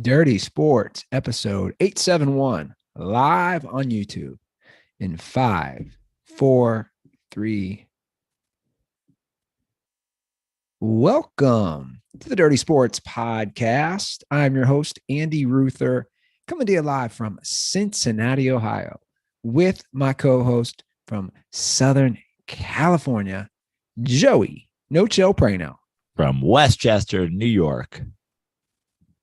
Dirty Sports, episode 871, live on YouTube in 5, 4, 3. Welcome to the Dirty Sports Podcast. I'm your host, Andy Ruther, coming to you live from Cincinnati, Ohio, with my co-host from Southern California, Joey No Chill Prano. From Westchester, New York.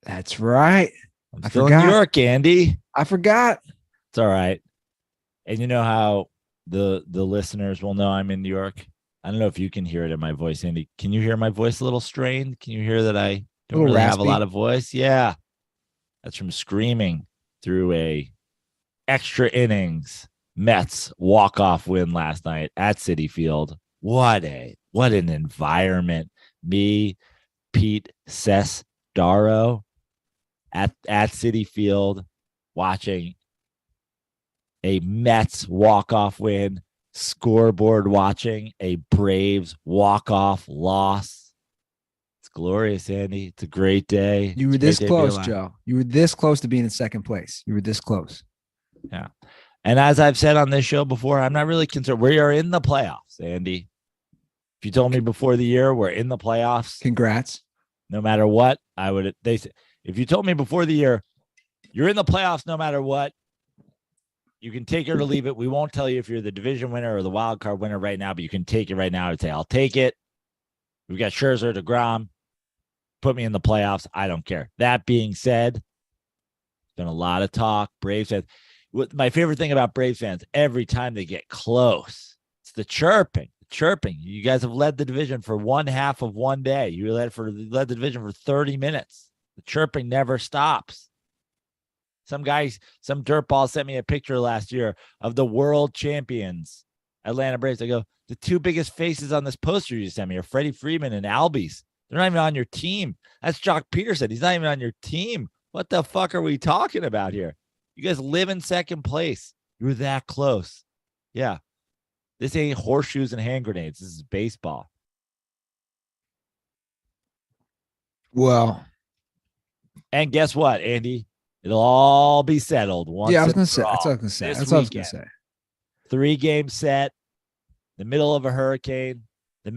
That's right. I'm still in New York, Andy. I forgot. It's all right. And you know how the listeners will know I'm in New York? I don't know if you can hear it in my voice, Andy. Can you hear my voice a little strained? Can you hear that I don't really have a lot of voice? Yeah. That's from screaming through a extra innings Mets walk-off win last night at Citi Field. What an environment. Me, Pete Sestaro at Citi Field watching a Mets walk-off win, scoreboard watching a Braves walk-off loss. It's glorious, Andy. It's a great day. You were this close, Joe. You were this close to being in second place. You were this close. Yeah. And as I've said on this show before, I'm not really concerned. We are in the playoffs, Andy. If you told me before the year we're in the playoffs, congrats. No matter what, if you told me before the year you're in the playoffs no matter what, you can take it or leave it. We won't tell you if you're the division winner or the wild card winner right now, but you can take it right now. I'd say I'll take it. We've got Scherzer, DeGrom. Put me in the playoffs. I don't care. That being said, there's been a lot of talk. Braves fans. My favorite thing about Braves fans, every time they get close, it's the chirping. You guys have led the division for one half of one day. You led the division for 30 minutes. The chirping never stops. Some dirtball sent me a picture last year of the world champions, Atlanta Braves. I go, the two biggest faces on this poster you sent me are Freddie Freeman and Albies. They're not even on your team. That's Jock Peterson. He's not even on your team. What the fuck are we talking about here? You guys live in second place. You're that close. Yeah. This ain't horseshoes and hand grenades. This is baseball. Well. And guess what, Andy? It'll all be settled once. Yeah, I was going to say. That's what I was going to say. 3-game set. The middle of a hurricane. The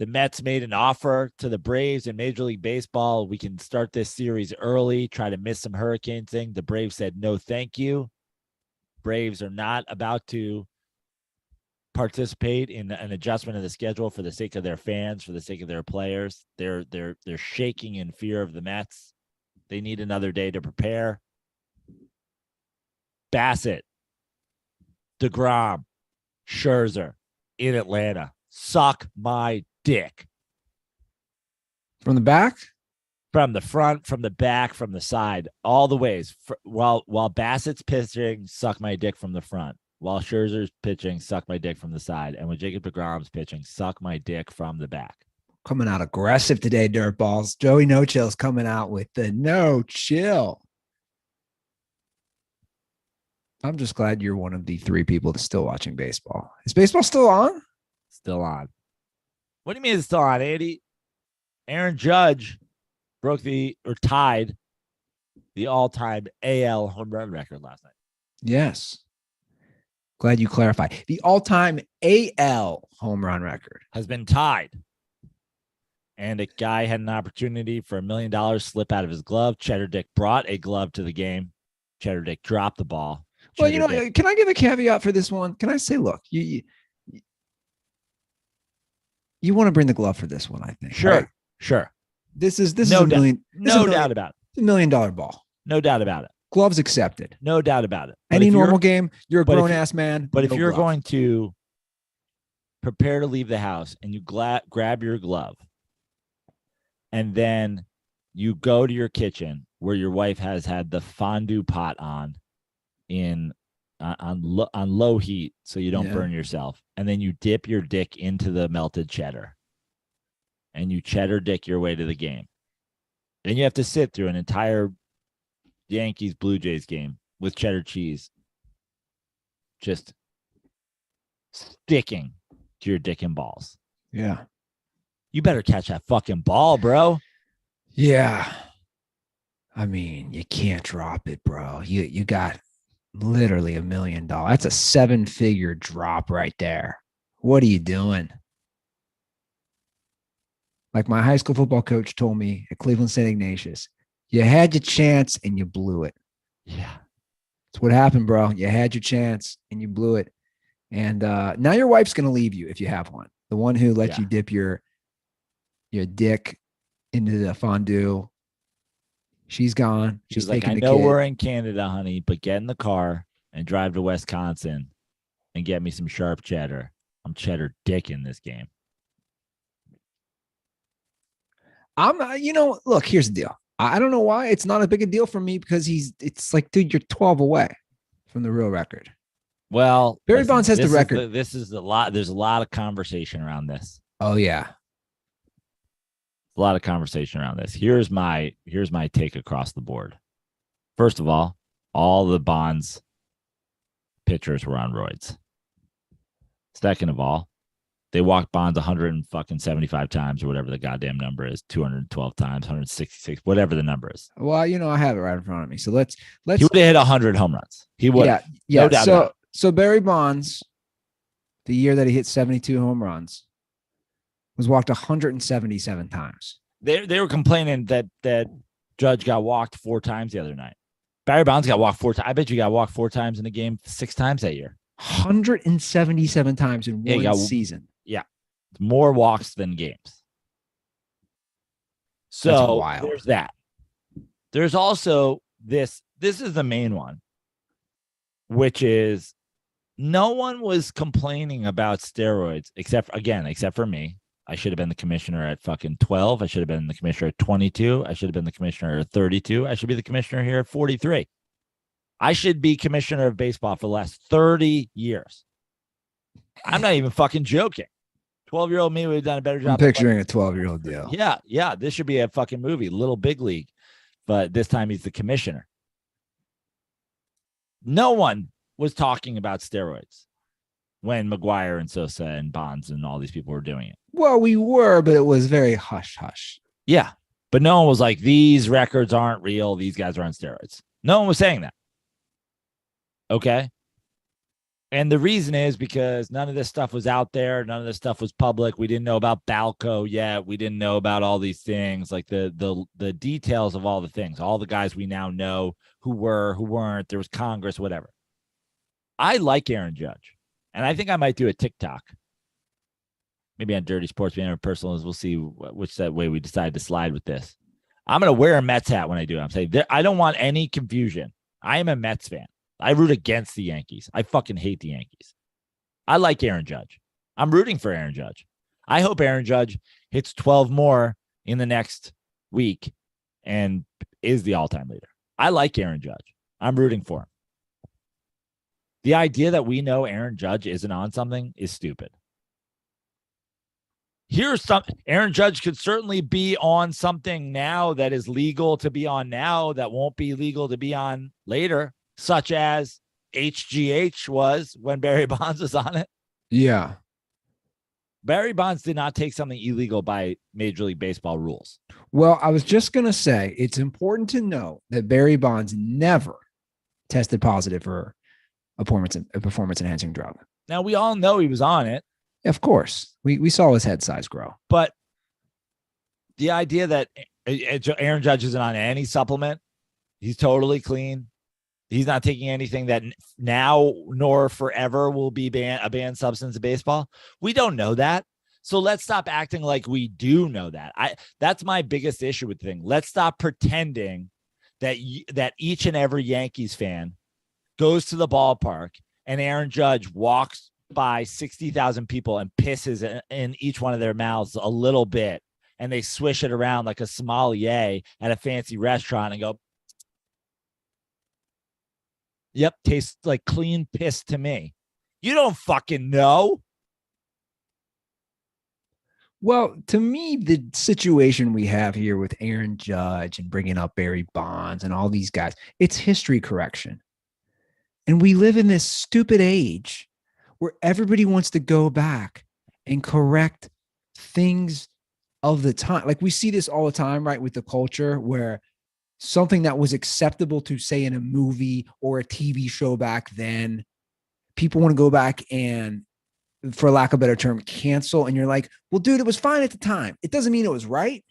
Mets made an offer to the Braves in Major League Baseball. We can start this series early, try to miss some hurricane thing. The Braves said, no, thank you. Braves are not about to participate in an adjustment of the schedule for the sake of their fans, for the sake of their players. They're shaking in fear of the Mets. They need another day to prepare. Bassett, DeGrom, Scherzer in Atlanta. Suck my dick. From the back? From the front, from the back, from the side, all the ways. While Bassett's pitching, suck my dick from the front. While Scherzer's pitching, suck my dick from the side. And when Jacob DeGrom's pitching, suck my dick from the back. Coming out aggressive today, dirtballs. Joey No Chill's coming out with the no chill. I'm just glad you're one of the 3 people that's still watching baseball. Is baseball still on? Still on. What do you mean it's still on, Andy? Aaron Judge tied the all-time AL home run record last night. Yes. Glad you clarified. The all-time AL home run record has been tied. And a guy had an opportunity for $1 million slip out of his glove. Cheddar Dick brought a glove to the game. Cheddar Dick dropped the ball. Can I give a caveat for this one? Can I say, look, you want to bring the glove for this one, I think. Sure. Right? Sure. This is $1 million. No doubt about it. It's $1 million ball. No doubt about it. Gloves accepted. No doubt about it. Any normal game, you're a grown-ass man. But if you're going to prepare to leave the house and you grab your glove, and then you go to your kitchen where your wife has had the fondue pot on low heat so you don't burn yourself. And then you dip your dick into the melted cheddar and you cheddar dick your way to the game. Then you have to sit through an entire Yankees Blue Jays game with cheddar cheese just sticking to your dick and balls. Yeah. You better catch that fucking ball, bro. Yeah. I mean, you can't drop it, bro. You got literally $1 million. That's a 7-figure drop right there. What are you doing? Like my high school football coach told me at Cleveland St. Ignatius, you had your chance and you blew it. Yeah. That's what happened, bro. You had your chance and you blew it. And now your wife's going to leave you if you have one. The one who let you dip your dick into the fondue. She's gone. She's like, taking I the know kid. we're in Canada, honey, but get in the car and drive to Wisconsin and get me some sharp cheddar. I'm cheddar dick in this game. Look, here's the deal. I don't know why it's not as big a deal for me because it's like, dude, you're 12 away from the real record. Well, Barry Bonds has the record. This is a lot. There's a lot of conversation around this. Oh, yeah. A lot of conversation around this. Here's my take across the board. First of all the Bonds pitchers were on roids. Second of all, they walked Bonds 175 times or whatever the goddamn number is, 212 times, 166, whatever the number is. Well, I have it right in front of me. So let's. He would have hit 100 home runs. He would. Yeah. No doubt so Barry Bonds, the year that he hit 72 home runs, was walked 177 times. They were complaining that Judge got walked 4 times the other night. Barry Bonds got walked 4 times. I bet you got walked 4 times in a game, 6 times that year. 177 times in one season. Yeah. More walks than games. So there's that. There's also this is the main one, which is no one was complaining about steroids except for me. I should have been the commissioner at fucking 12. I should have been the commissioner at 22. I should have been the commissioner at 32. I should be the commissioner here at 43. I should be commissioner of baseball for the last 30 years. I'm not even fucking joking. 12-year-old me would have done a better job. I'm picturing a 12-year-old deal. Yeah. This should be a fucking movie, Little Big League. But this time he's the commissioner. No one was talking about steroids when McGuire and Sosa and Bonds and all these people were doing it. Well, we were, but it was very hush-hush. Yeah. But no one was like, these records aren't real. These guys are on steroids. No one was saying that. Okay. And the reason is because none of this stuff was out there. None of this stuff was public. We didn't know about Balco yet. We didn't know about all these things, like the details of all the things, all the guys we now know who were, who weren't. There was Congress, whatever. I like Aaron Judge, and I think I might do a TikTok. Maybe on Dirty Sports, maybe on Personals. We'll see which that way we decide to slide with this. I'm going to wear a Mets hat when I do it. I'm saying I don't want any confusion. I am a Mets fan. I root against the Yankees. I fucking hate the Yankees. I like Aaron Judge. I'm rooting for Aaron Judge. I hope Aaron Judge hits 12 more in the next week and is the all-time leader. I like Aaron Judge. I'm rooting for him. The idea that we know Aaron Judge isn't on something is stupid. Here's something. Aaron Judge could certainly be on something now that is legal to be on now that won't be legal to be on later, such as HGH was when Barry Bonds was on it. Yeah. Barry Bonds did not take something illegal by Major League Baseball rules. Well, I was just going to say, it's important to know that Barry Bonds never tested positive for a performance-enhancing drug. Now, we all know he was on it. Of course. We saw his head size grow. But the idea that Aaron Judge isn't on any supplement, he's totally clean. He's not taking anything that now nor forever will be a banned substance in baseball. We don't know that. So let's stop acting like we do know that. That's my biggest issue with the thing. Let's stop pretending that each and every Yankees fan goes to the ballpark and Aaron Judge walks by 60,000 people and pisses in each one of their mouths a little bit, and they swish it around like a sommelier at a fancy restaurant and go, yep, tastes like clean piss to me. You don't fucking know. Well, to me, the situation we have here with Aaron Judge and bringing up Barry Bonds and all these guys, it's history correction. And we live in this stupid age where everybody wants to go back and correct things of the time. Like we see this all the time, right? With the culture where something that was acceptable to say in a movie or a TV show back then. People want to go back and, for lack of a better term, cancel. And you're like, well, dude, it was fine at the time. It doesn't mean it was right.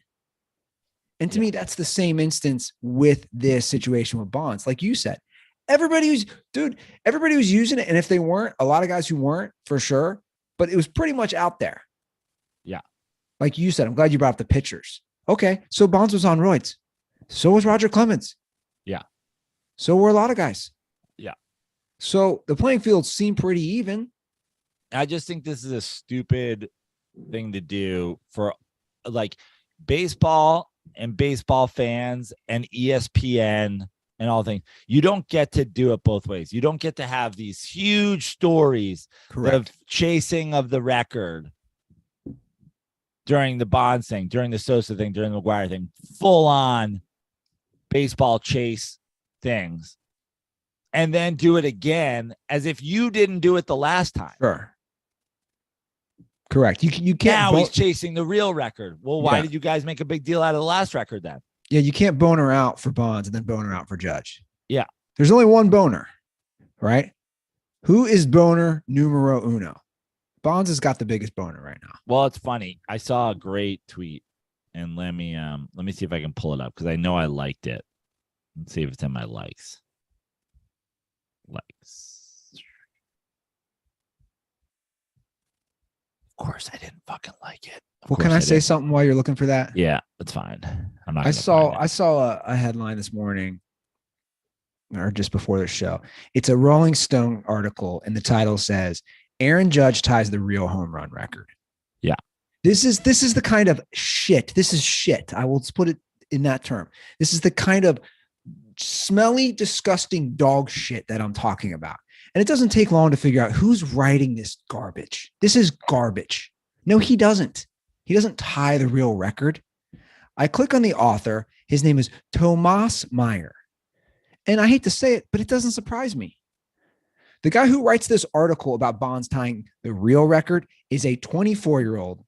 And to me, that's the same instance with this situation with Bonds. Like you said, everybody was using it. And if they weren't, a lot of guys who weren't, for sure, but it was pretty much out there. Yeah. Like you said, I'm glad you brought up the pitchers. Okay. So Bonds was on roids. So was Roger Clemens. Yeah. So were a lot of guys. Yeah. So the playing field seemed pretty even. I just think this is a stupid thing to do for like baseball and baseball fans and ESPN and all things. You don't get to do it both ways. You don't get to have these huge stories of chasing of the record during the Bonds thing, during the Sosa thing, during the McGuire thing, full on baseball chase things, and then do it again as if you didn't do it the last time. Sure. Correct. You can't. Now he's chasing the real record. Well, why did you guys make a big deal out of the last record then? Yeah, you can't boner out for Bonds and then boner out for Judge. Yeah. There's only one boner, right? Who is boner numero uno? Bonds has got the biggest boner right now. Well, it's funny. I saw a great tweet, and let me see if I can pull it up because I know I liked it. Let's see if it's in my likes. Of course, I didn't fucking like it. Well, can I say something while you're looking for that? Yeah, that's fine. I'm not. I saw a headline this morning, or just before the show. It's a Rolling Stone article, and the title says, "Aaron Judge ties the real home run record." Yeah, this is the kind of shit. This is shit. I will put it in that term. This is the kind of smelly, disgusting dog shit that I'm talking about. And it doesn't take long to figure out who's writing this garbage. This is garbage. No, he doesn't. He doesn't tie the real record. I click on the author. His name is Tomas Meyer. And I hate to say it, but it doesn't surprise me. The guy who writes this article about Bonds tying the real record is a 24-year-old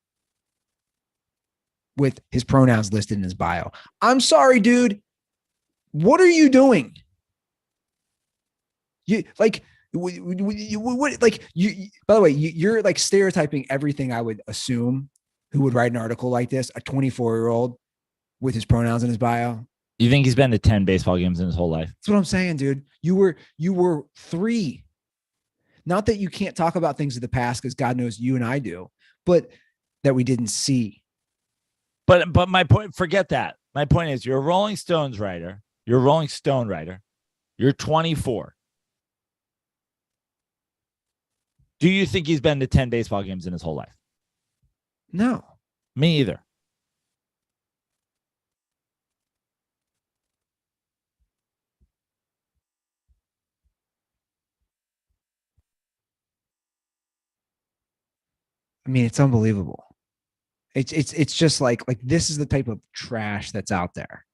with his pronouns listed in his bio. I'm sorry, dude. What are you doing? You like... Like you, by the way, you're like stereotyping everything I would assume who would write an article like this, a 24-year-old with his pronouns in his bio. You think he's been to 10 baseball games in his whole life? That's what I'm saying, dude. You were 3. Not that you can't talk about things of the past, because God knows you and I do, but that we didn't see. But my point, forget that. My point is, you're a Rolling Stones writer. You're a Rolling Stone writer. You're 24. Do you think he's been to 10 baseball games in his whole life? No. Me either. I mean, it's unbelievable. It's just like this is the type of trash that's out there.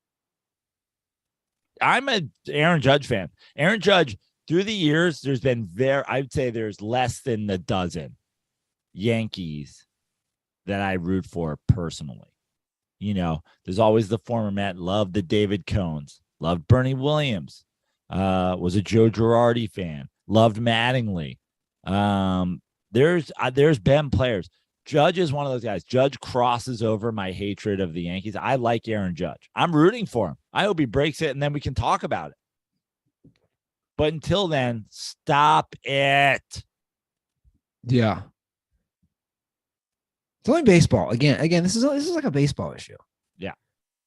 I'm an Aaron Judge fan. Aaron Judge, through the years, there's been I'd say there's less than a dozen Yankees that I root for personally. You know, there's always the former Met. Loved the David Cones. Loved Bernie Williams. Was a Joe Girardi fan. Loved Mattingly. There's been players. Judge is one of those guys. Judge crosses over my hatred of the Yankees. I like Aaron Judge. I'm rooting for him. I hope he breaks it, and then we can talk about it. But until then, stop it. Yeah. It's only baseball. Again, this is like a baseball issue. Yeah.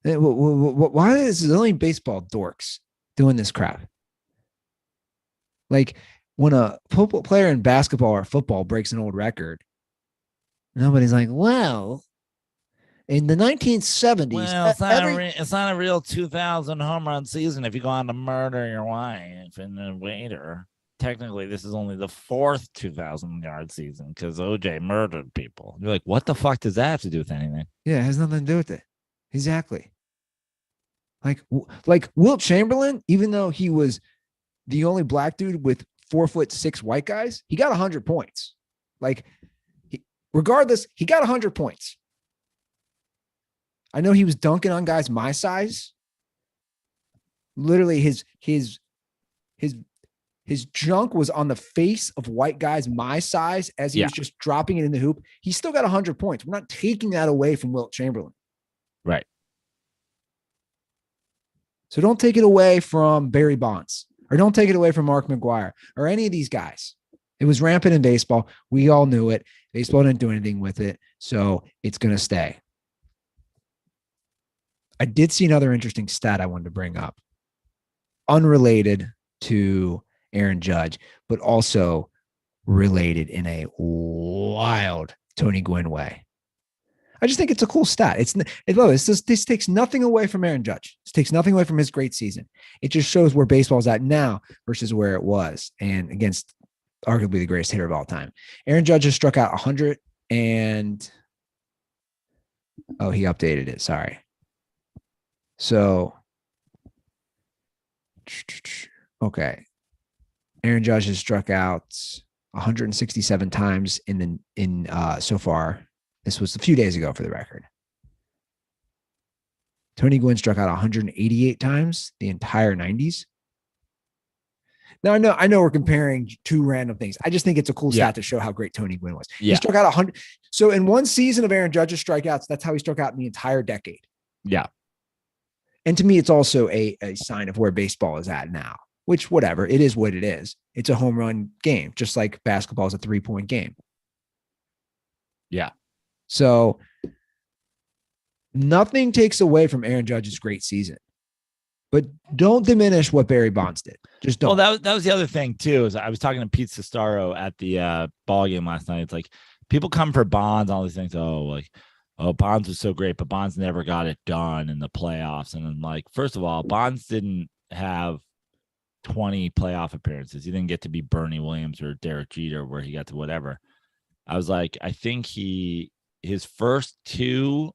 Why is it only baseball dorks doing this crap? Like when a football player in basketball or football breaks an old record, nobody's like, well, in the 1970s, it's not a real 2,000 home run season if you go on to murder your wife and a waiter. Technically, this is only the 4th 2,000-yard season because OJ murdered people. You're like, what the fuck does that have to do with anything? Yeah, it has nothing to do with it. Exactly. Like Wilt Chamberlain, even though he was the only black dude with 4'6" white guys, he got 100 points. Like, regardless, he got 100 points. I know he was dunking on guys my size. Literally, his junk was on the face of white guys my size as he was just dropping it in the hoop. He still got 100 points. We're not taking that away from Wilt Chamberlain. Right. So don't take it away from Barry Bonds, or don't take it away from Mark McGwire or any of these guys. It was rampant in baseball. We all knew it. Baseball didn't do anything with it. So it's going to stay. I did see another interesting stat I wanted to bring up, unrelated to Aaron Judge, but also related in a wild Tony Gwynn way. I just think it's a cool stat. This takes nothing away from Aaron Judge. This takes nothing away from his great season. It just shows where baseball's at now versus where it was, and against arguably the greatest hitter of all time. Aaron Judge has struck out 100 and he updated it. Sorry. So, okay. Aaron Judge has struck out 167 times so far. This was a few days ago for the record. Tony Gwynn struck out 188 times the entire 90s. Now, I know we're comparing two random things. I just think it's a cool stat to show how great Tony Gwynn was. He struck out 100. So in one season of Aaron Judge's strikeouts, that's how he struck out in the entire decade. Yeah. And to me, it's also a sign of where baseball is at now, which whatever, it is what it is. It's a home run game, just like basketball is a 3-point game. Yeah. So nothing takes away from Aaron Judge's great season, but don't diminish what Barry Bonds did. Just don't. Well, that was the other thing too, is I was talking to Pete Sestaro at the ball game last night. It's like people come for Bonds, all these things. Bonds was so great, but Bonds never got it done in the playoffs. And I'm like, first of all, Bonds didn't have 20 playoff appearances. He didn't get to be Bernie Williams or Derek Jeter where he got to whatever. I was like, I think his first two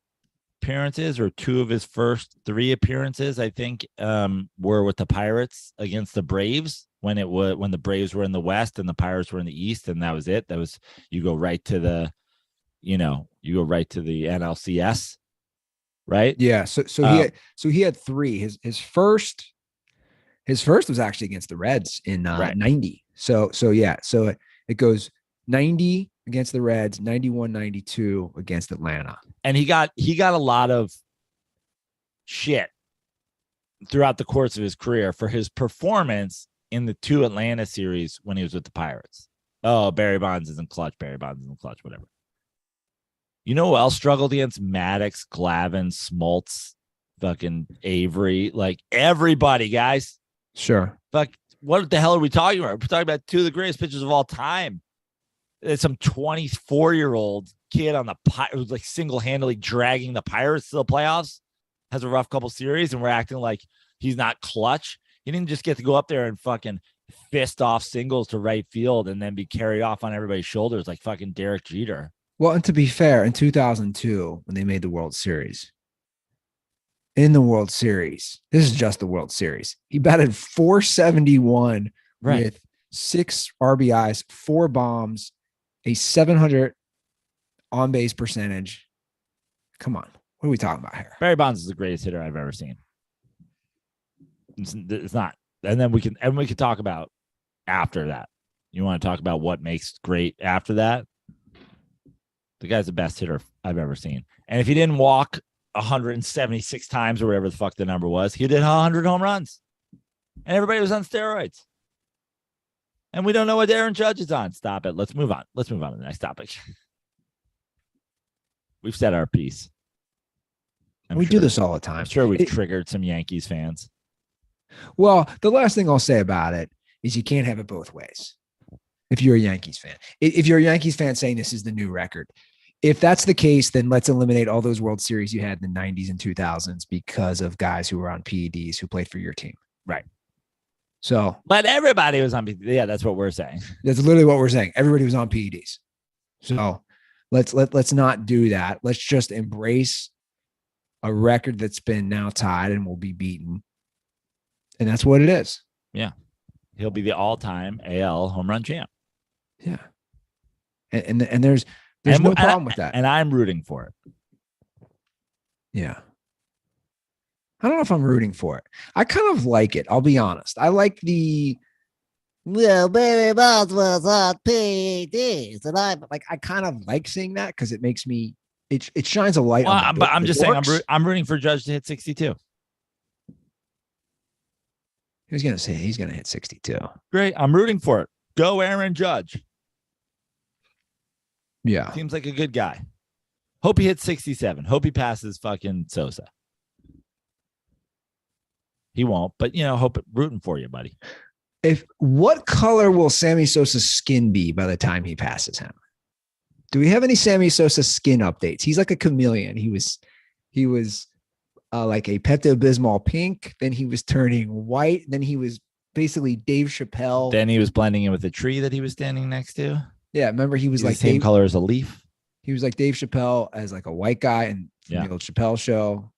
appearances, or two of his first three appearances, I think, were with the Pirates against the Braves when the Braves were in the West and the Pirates were in the East, and that was it. You go right to the NLCS, right? Yeah. So he had three. His first was actually against the Reds in 90. So it goes 90 against the Reds, 91, 92 against Atlanta. And he got a lot of shit throughout the course of his career for his performance in the two Atlanta series when he was with the Pirates. Oh, Barry Bonds isn't clutch. Whatever. You know who else struggled against? Maddox, Glavine, Smoltz, fucking Avery, like everybody, guys. Sure. Fuck, what the hell are we talking about? We're talking about two of the greatest pitchers of all time. It's some 24-year-old kid on the who's like single-handedly dragging the Pirates to the playoffs, has a rough couple series, and we're acting like he's not clutch. He didn't just get to go up there and fucking fist off singles to right field and then be carried off on everybody's shoulders like fucking Derek Jeter. Well, and to be fair, in 2002, when they made the World Series, this is just the World Series, he batted .471 with 6 RBIs, 4 bombs, a 700 on-base percentage. Come on. What are we talking about here? Barry Bonds is the greatest hitter I've ever seen. It's not. And then we can talk about after that. You want to talk about what makes great after that? The guy's the best hitter I've ever seen. And if he didn't walk 176 times or whatever the fuck the number was, he did 100 home runs. And everybody was on steroids. And we don't know what Aaron Judge is on. Stop it. Let's move on. Let's move on to the next topic. We've said our piece. We do this all the time. I'm sure we've triggered some Yankees fans. Well, the last thing I'll say about it is you can't have it both ways. If you're a Yankees fan, if you're a Yankees fan saying this is the new record, if that's the case, then let's eliminate all those World Series you had in the 90s and 2000s because of guys who were on PEDs who played for your team. Right. So, but everybody was on PEDs. Yeah, that's what we're saying. That's literally what we're saying. Everybody was on PEDs. So let's not do that. Let's just embrace a record that's been now tied and will be beaten. And that's what it is. Yeah. He'll be the all-time AL home run champ. Yeah. And there's no problem with that. And I'm rooting for it. Yeah. I don't know if I'm rooting for it. I kind of like it. I'll be honest. I like the Barry Bonds was on PEDs, and I kind of like seeing that because it makes me it shines a light on but I'm just saying I'm rooting for Judge to hit 62. He's gonna hit 62. Great. I'm rooting for it. Go Aaron Judge. Yeah. Seems like a good guy. Hope he hits 67. Hope he passes fucking Sosa. He won't, but rooting for you, buddy. What color will Sammy Sosa's skin be by the time he passes him? Do we have any Sammy Sosa skin updates? He's like a chameleon. He was like a Pepto-Bismol pink. Then he was turning white. Then he was basically Dave Chappelle. Then he was blending in with the tree that he was standing next to. Yeah, remember he was like the same color as a leaf. He was like Dave Chappelle as like a white guy in the old Chappelle show.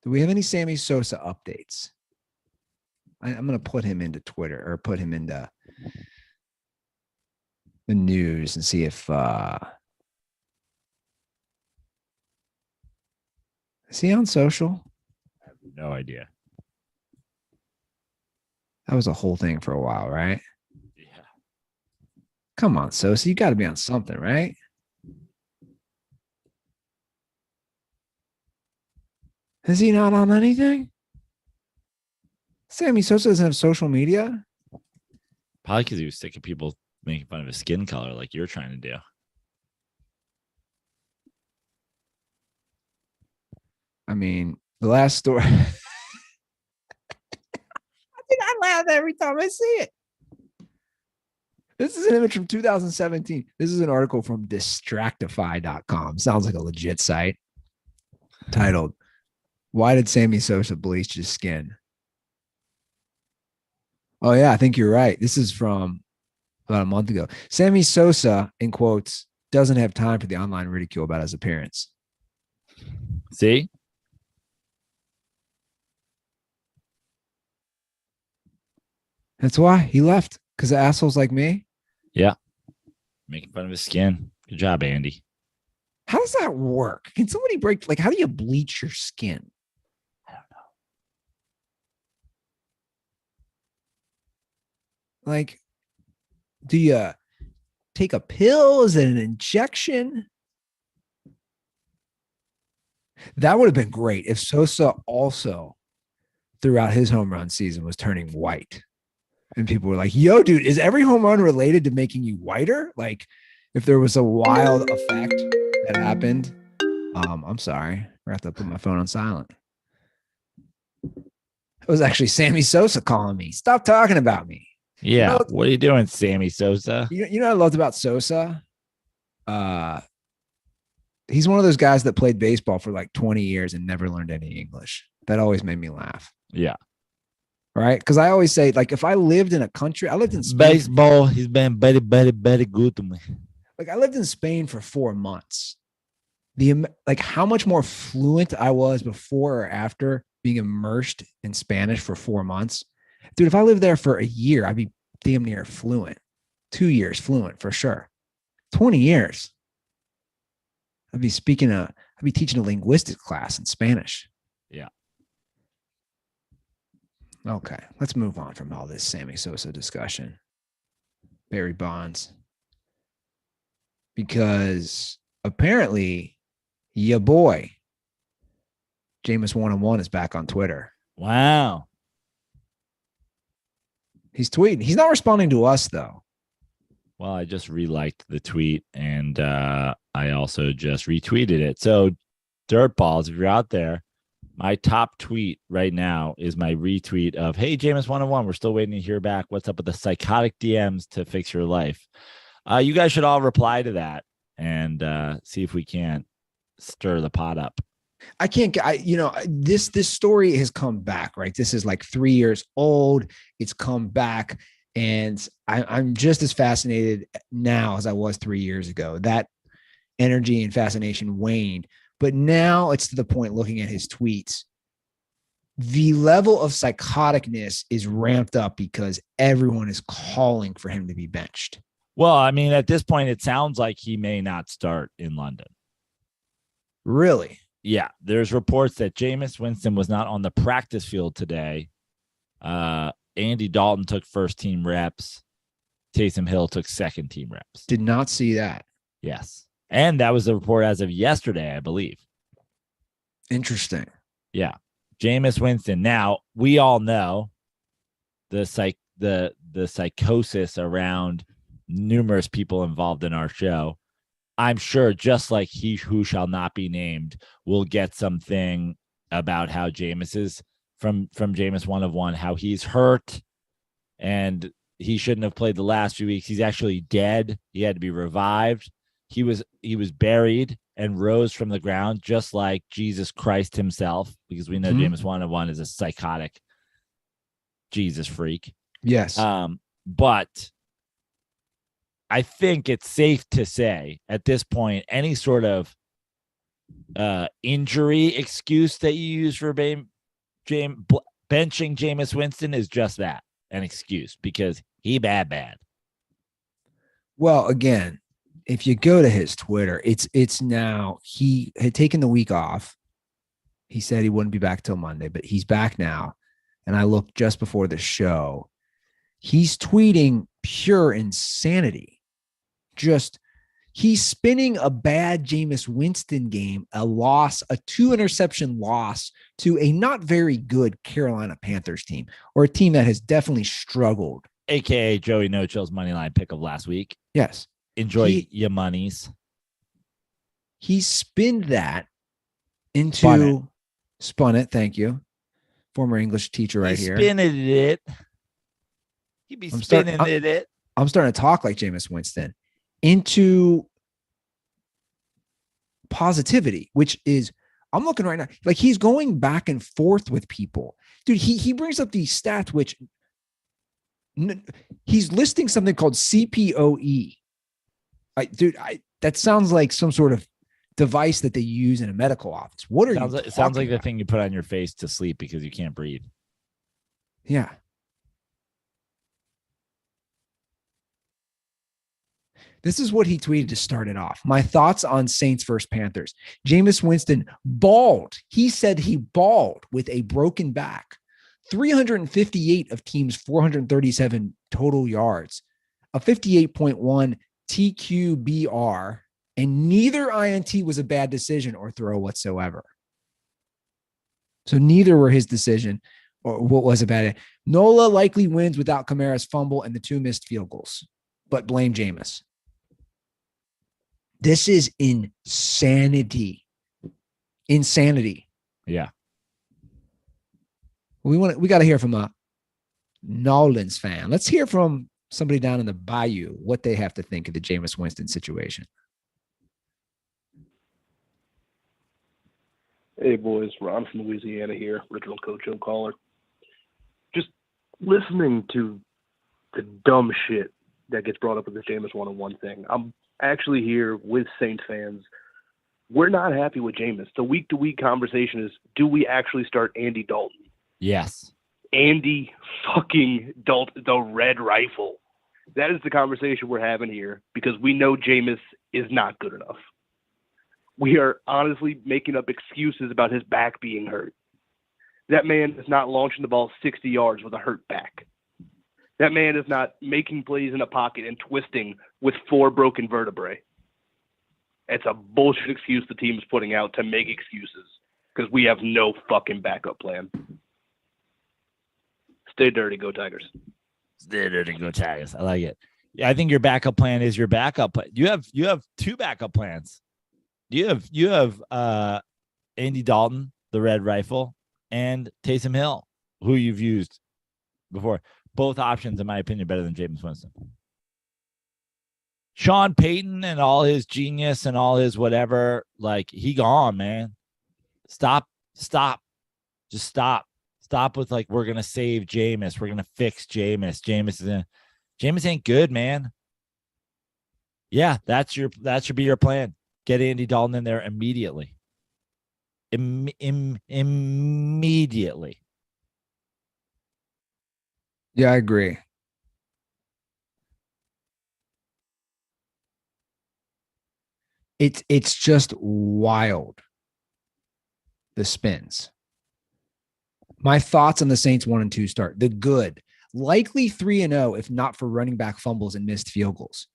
Do we have any Sammy Sosa updates? I'm going to put him into Twitter or put him into the news and see if is he on social? I have no idea. That was a whole thing for a while, right? Yeah. Come on, Sosa, you got to be on something, right? Is he not on anything? Sammy Sosa doesn't have social media? Probably because he was sick of people making fun of his skin color like you're trying to do. I mean, the last story. I laugh every time I see it. This is an image from 2017. This is an article from distractify.com. Sounds like a legit site. Titled, "Why did Sammy Sosa bleach his skin?" Oh, yeah, I think you're right. This is from about a month ago. Sammy Sosa, in quotes, doesn't have time for the online ridicule about his appearance. See? That's why he left, because of assholes like me. Yeah. Making fun of his skin. Good job, Andy. How does that work? Can somebody how do you bleach your skin? I don't know. Like, do you take a pill? Is it an injection? That would have been great if Sosa also, throughout his home run season, was turning white. And people were like, yo, dude, is every home run related to making you whiter? Like, if there was a wild effect that happened. I'm sorry. I have to put my phone on silent. It was actually Sammy Sosa calling me. Stop talking about me. Yeah. What are you doing, Sammy Sosa? You know what I loved about Sosa? He's one of those guys that played baseball for like 20 years and never learned any English. That always made me laugh. Yeah. Right? Because I always say, like, if I lived in a country, I lived in Spain. Baseball, he's been very, very, very good to me. Like, I lived in Spain for 4 months. How much more fluent I was before or after being immersed in Spanish for 4 months. Dude, if I lived there for a year, I'd be damn near fluent. 2 years fluent for sure. 20 years. I'd be teaching a linguistics class in Spanish. Yeah. Okay, let's move on from all this Sammy Sosa discussion. Barry Bonds. Because apparently, your boy, Jameis 101 is back on Twitter. Wow. He's tweeting. He's not responding to us, though. Well, I just reliked the tweet, and I also just retweeted it. So, Dirtballs, if you're out there, my top tweet right now is my retweet of, hey, Jameis 101, we're still waiting to hear back. What's up with the psychotic DMs to fix your life? You guys should all reply to that and see if we can't stir the pot up. This story has come back, right? This is like 3 years old. It's come back. And I'm just as fascinated now as I was 3 years ago. That energy and fascination waned. But now it's to the point, looking at his tweets, the level of psychoticness is ramped up because everyone is calling for him to be benched. Well, I mean, at this point, it sounds like he may not start in London. Really? Yeah, there's reports that Jameis Winston was not on the practice field today. Andy Dalton took first team reps. Taysom Hill took second team reps. Did not see that. Yes. And that was the report as of yesterday, I believe. Interesting. Yeah. Jameis Winston. Now, we all know the psychosis around numerous people involved in our show. I'm sure just like he who shall not be named will get something about how Jameis is from Jameis 1 of 1, how he's hurt and he shouldn't have played the last few weeks. He's actually dead. He had to be revived. He was buried and rose from the ground, just like Jesus Christ himself, because we know Jameis 1 of 1 is a psychotic Jesus freak. Yes. But I think it's safe to say at this point, any sort of injury excuse that you use for benching Jameis Winston is just that, an excuse, because he bad. Well, again, if you go to his Twitter, it's now, he had taken the week off. He said he wouldn't be back till Monday, but he's back now. And I looked just before the show. He's tweeting pure insanity. Just, he's spinning a bad Jameis Winston game, a loss, a 2-interception loss to a not very good Carolina Panthers team, or a team that has definitely struggled. AKA Joey No-Chill's money line pick of last week. Yes. Enjoy your monies. He spinned that into spun it. Thank you. Former English teacher right here. Spinning it. He be spinning it. I'm starting to talk like Jameis Winston into positivity, which is, I'm looking right now, like he's going back and forth with people. Dude, he brings up these stats, which he's listing something called CPOE. That sounds like some sort of device that they use in a medical office. What are you? It sounds like the thing you put on your face to sleep because you can't breathe. Yeah. This is what he tweeted to start it off. My thoughts on Saints versus Panthers. Jameis Winston balled. He said he balled with a broken back. 358 of teams' 437 total yards, a 58.1 TQBR, and neither INT was a bad decision or throw whatsoever. So neither were his decision or what was a bad. Nola likely wins without Kamara's fumble and the 2 missed field goals, but blame Jameis. This is insanity. Insanity. Yeah. We got to hear from a Nolans fan. Let's hear from somebody down in the bayou what they have to think of the Jameis Winston situation. Hey, boys. Ron from Louisiana here, original Coach O caller. Just listening to the dumb shit that gets brought up with the Jameis 101 thing. I'm actually here with Saints fans. We're not happy with Jameis. The week-to-week conversation is, do we actually start Andy Dalton? Yes. Andy fucking Dalton, the red rifle. That is the conversation we're having here because we know Jameis is not good enough. We are honestly making up excuses about his back being hurt. That man is not launching the ball 60 yards with a hurt back. That man is not making plays in a pocket and twisting with 4 broken vertebrae. It's a bullshit excuse the team is putting out to make excuses because we have no fucking backup plan. Stay dirty, go Tigers. Stay dirty, go Tigers. I like it. Yeah, I think your backup plan is your backup plan. You have 2 backup plans. You have Andy Dalton, the red rifle, and Taysom Hill, who you've used before. Both options, in my opinion, better than Jameis Winston. Sean Payton and all his genius and all his whatever, like, he gone, man. Stop. Just stop. Stop with, like, we're going to save Jameis. We're going to fix Jameis. Jameis ain't good, man. Yeah, that should be your plan. Get Andy Dalton in there immediately. Immediately. Yeah, I agree. It's just wild the spins. My thoughts on the Saints 1-2 start. The good, likely 3-0 if not for running back fumbles and missed field goals.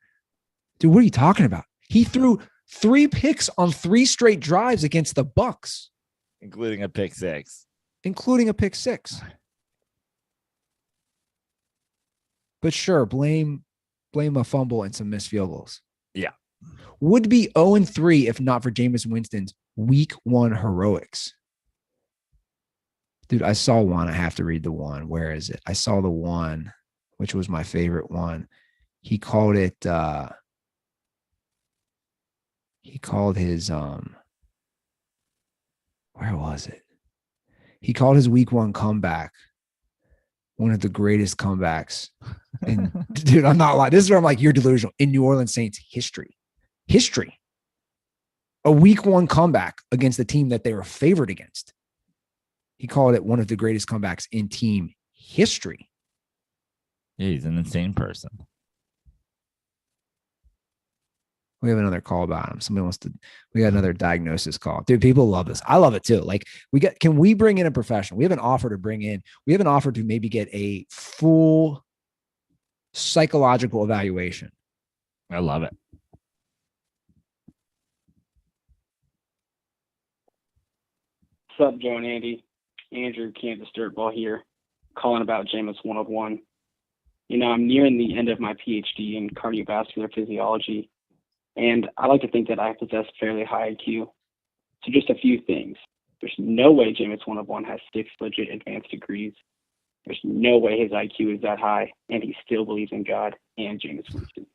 Dude, what are you talking about? He threw 3 picks on 3 straight drives against the Bucs, including a pick 6. But sure, blame a fumble and some missed field goals. Yeah. Would be 0-3 if not for Jameis Winston's week 1 heroics. Dude, I saw one. I have to read the one. Where is it? I saw the one, which was my favorite one. He called it, where was it? He called his week 1 comeback one of the greatest comebacks. And dude, I'm not lying. This is where I'm like, you're delusional. In New Orleans Saints history. A week 1 comeback against the team that they were favored against. He called it one of the greatest comebacks in team history. Yeah, he's an insane person. We have another call about him. We got another diagnosis call. Dude, people love this. I love it too. Like can we bring in a professional? We have an offer to maybe get a full psychological evaluation. I love it. What's up, Joe and Andy? Andrew, Kansas Dirtball here, calling about Jameis 101. I'm nearing the end of my PhD in cardiovascular physiology, and I like to think that I possess fairly high IQ. So just a few things. There's no way Jameis 101 has 6 legit advanced degrees. There's no way his IQ is that high, and he still believes in God and Jameis Winston.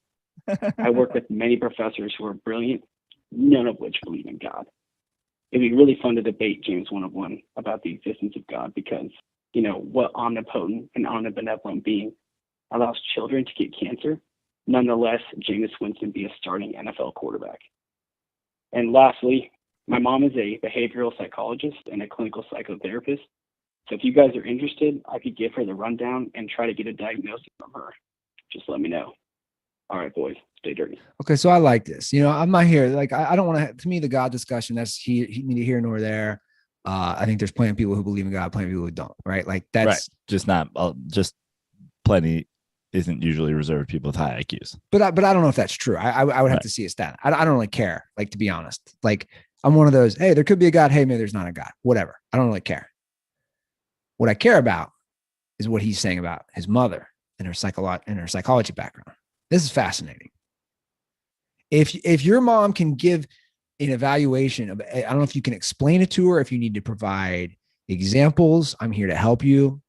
I work with many professors who are brilliant, none of which believe in God. It'd be really fun to debate James 101 about the existence of God because, what omnipotent and omnibenevolent being allows children to get cancer, nonetheless, Jameis Winston be a starting NFL quarterback. And lastly, my mom is a behavioral psychologist and a clinical psychotherapist. So if you guys are interested, I could give her the rundown and try to get a diagnosis from her. Just let me know. All right, boys, stay dirty. Okay, so I like this. I'm not here. Like, I don't want to me, the God discussion, that's neither here nor there. I think there's plenty of people who believe in God, plenty of people who don't, right? Like, that's right. Just plenty isn't usually reserved for people with high IQs. But I don't know if that's true. I would have to see a stat. I don't really care, like, to be honest. Like, I'm one of those, hey, there could be a God. Hey, maybe there's not a God. Whatever. I don't really care. What I care about is what he's saying about his mother and her psychology background. This is fascinating. If your mom can give an evaluation of, I don't know if you can explain it to her, if you need to provide examples, I'm here to help you.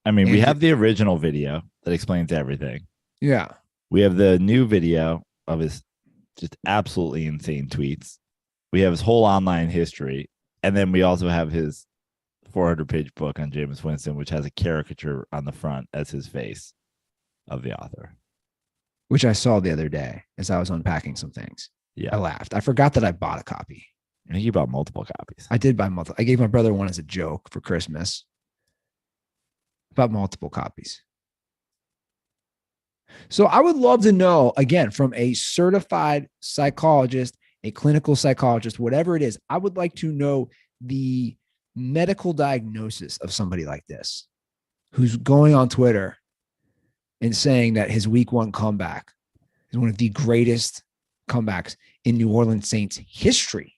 I mean, we have the original video that explains everything. Yeah. We have the new video of his just absolutely insane tweets. We have his whole online history. And then we also have his 400-page book on Jameis Winston, which has a caricature on the front as his face of the author. Which I saw the other day as I was unpacking some things. Yeah. I laughed. I forgot that I bought a copy. I think you bought multiple copies. I did buy multiple. I gave my brother one as a joke for Christmas. Bought multiple copies. So I would love to know, again, from a certified psychologist, a clinical psychologist, whatever it is, I would like to know the medical diagnosis of somebody like this who's going on Twitter and saying that his week 1 comeback is one of the greatest comebacks in New Orleans Saints history.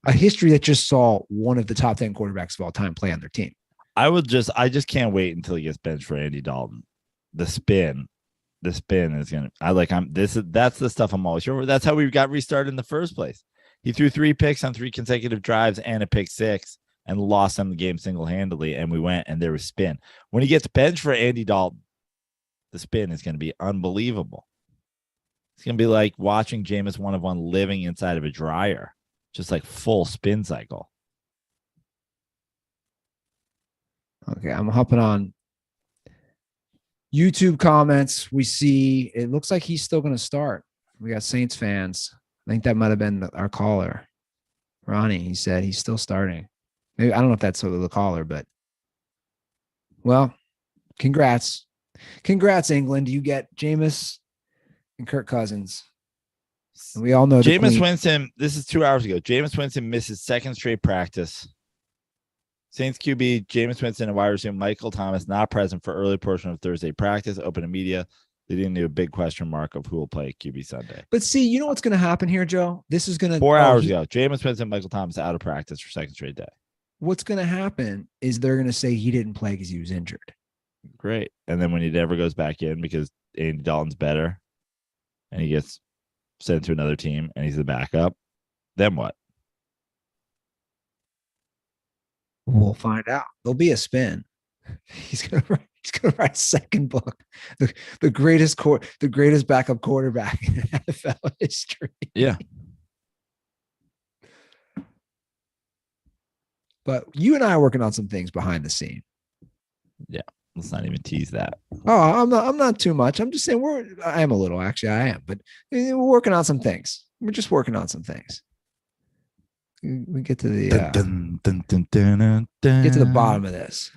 A history that just saw one of the top 10 quarterbacks of all time play on their team. I just can't wait until he gets benched for Andy Dalton. The spin is gonna. That's the stuff I'm always sure. That's how we got restarted in the first place. He threw 3 picks on 3 consecutive drives and a pick 6 and lost them the game single-handedly. And we went and there was spin. When he gets benched for Andy Dalton, the spin is going to be unbelievable. It's going to be like watching Jameis 101 living inside of a dryer, just like full spin cycle. Okay, I'm hopping on YouTube comments. We see it looks like he's still going to start. We got Saints fans. I think that might have been our caller, Ronnie. He said he's still starting. Maybe I don't know if that's the caller, but well, congrats, England. You get Jameis and Kirk Cousins And we all know Jameis Winston, this is 2 hours ago. Jameis Winston misses second straight practice. Saints QB Jameis Winston and wide receiver Michael Thomas not present for early portion of Thursday practice, open to media, leading to a big question mark of who will play QB Sunday. But see, you know what's going to happen here, Joe? This is going to 4 hours ago. Jameis Winston, Michael Thomas out of practice for second straight day. What's going to happen is they're going to say he didn't play because he was injured. Great. And then when he never goes back in because Andy Dalton's better and he gets sent to another team and he's the backup, then what? We'll find out. There'll be a spin. He's gonna write a second book, the greatest backup quarterback in NFL history. Yeah. But you and I are working on some things behind the scene. Yeah. Let's not even tease that. Oh, I'm not too much. I'm just saying I am a little, actually. I am, but we're working on some things. We're just working on some things. We get to the get to the bottom of this.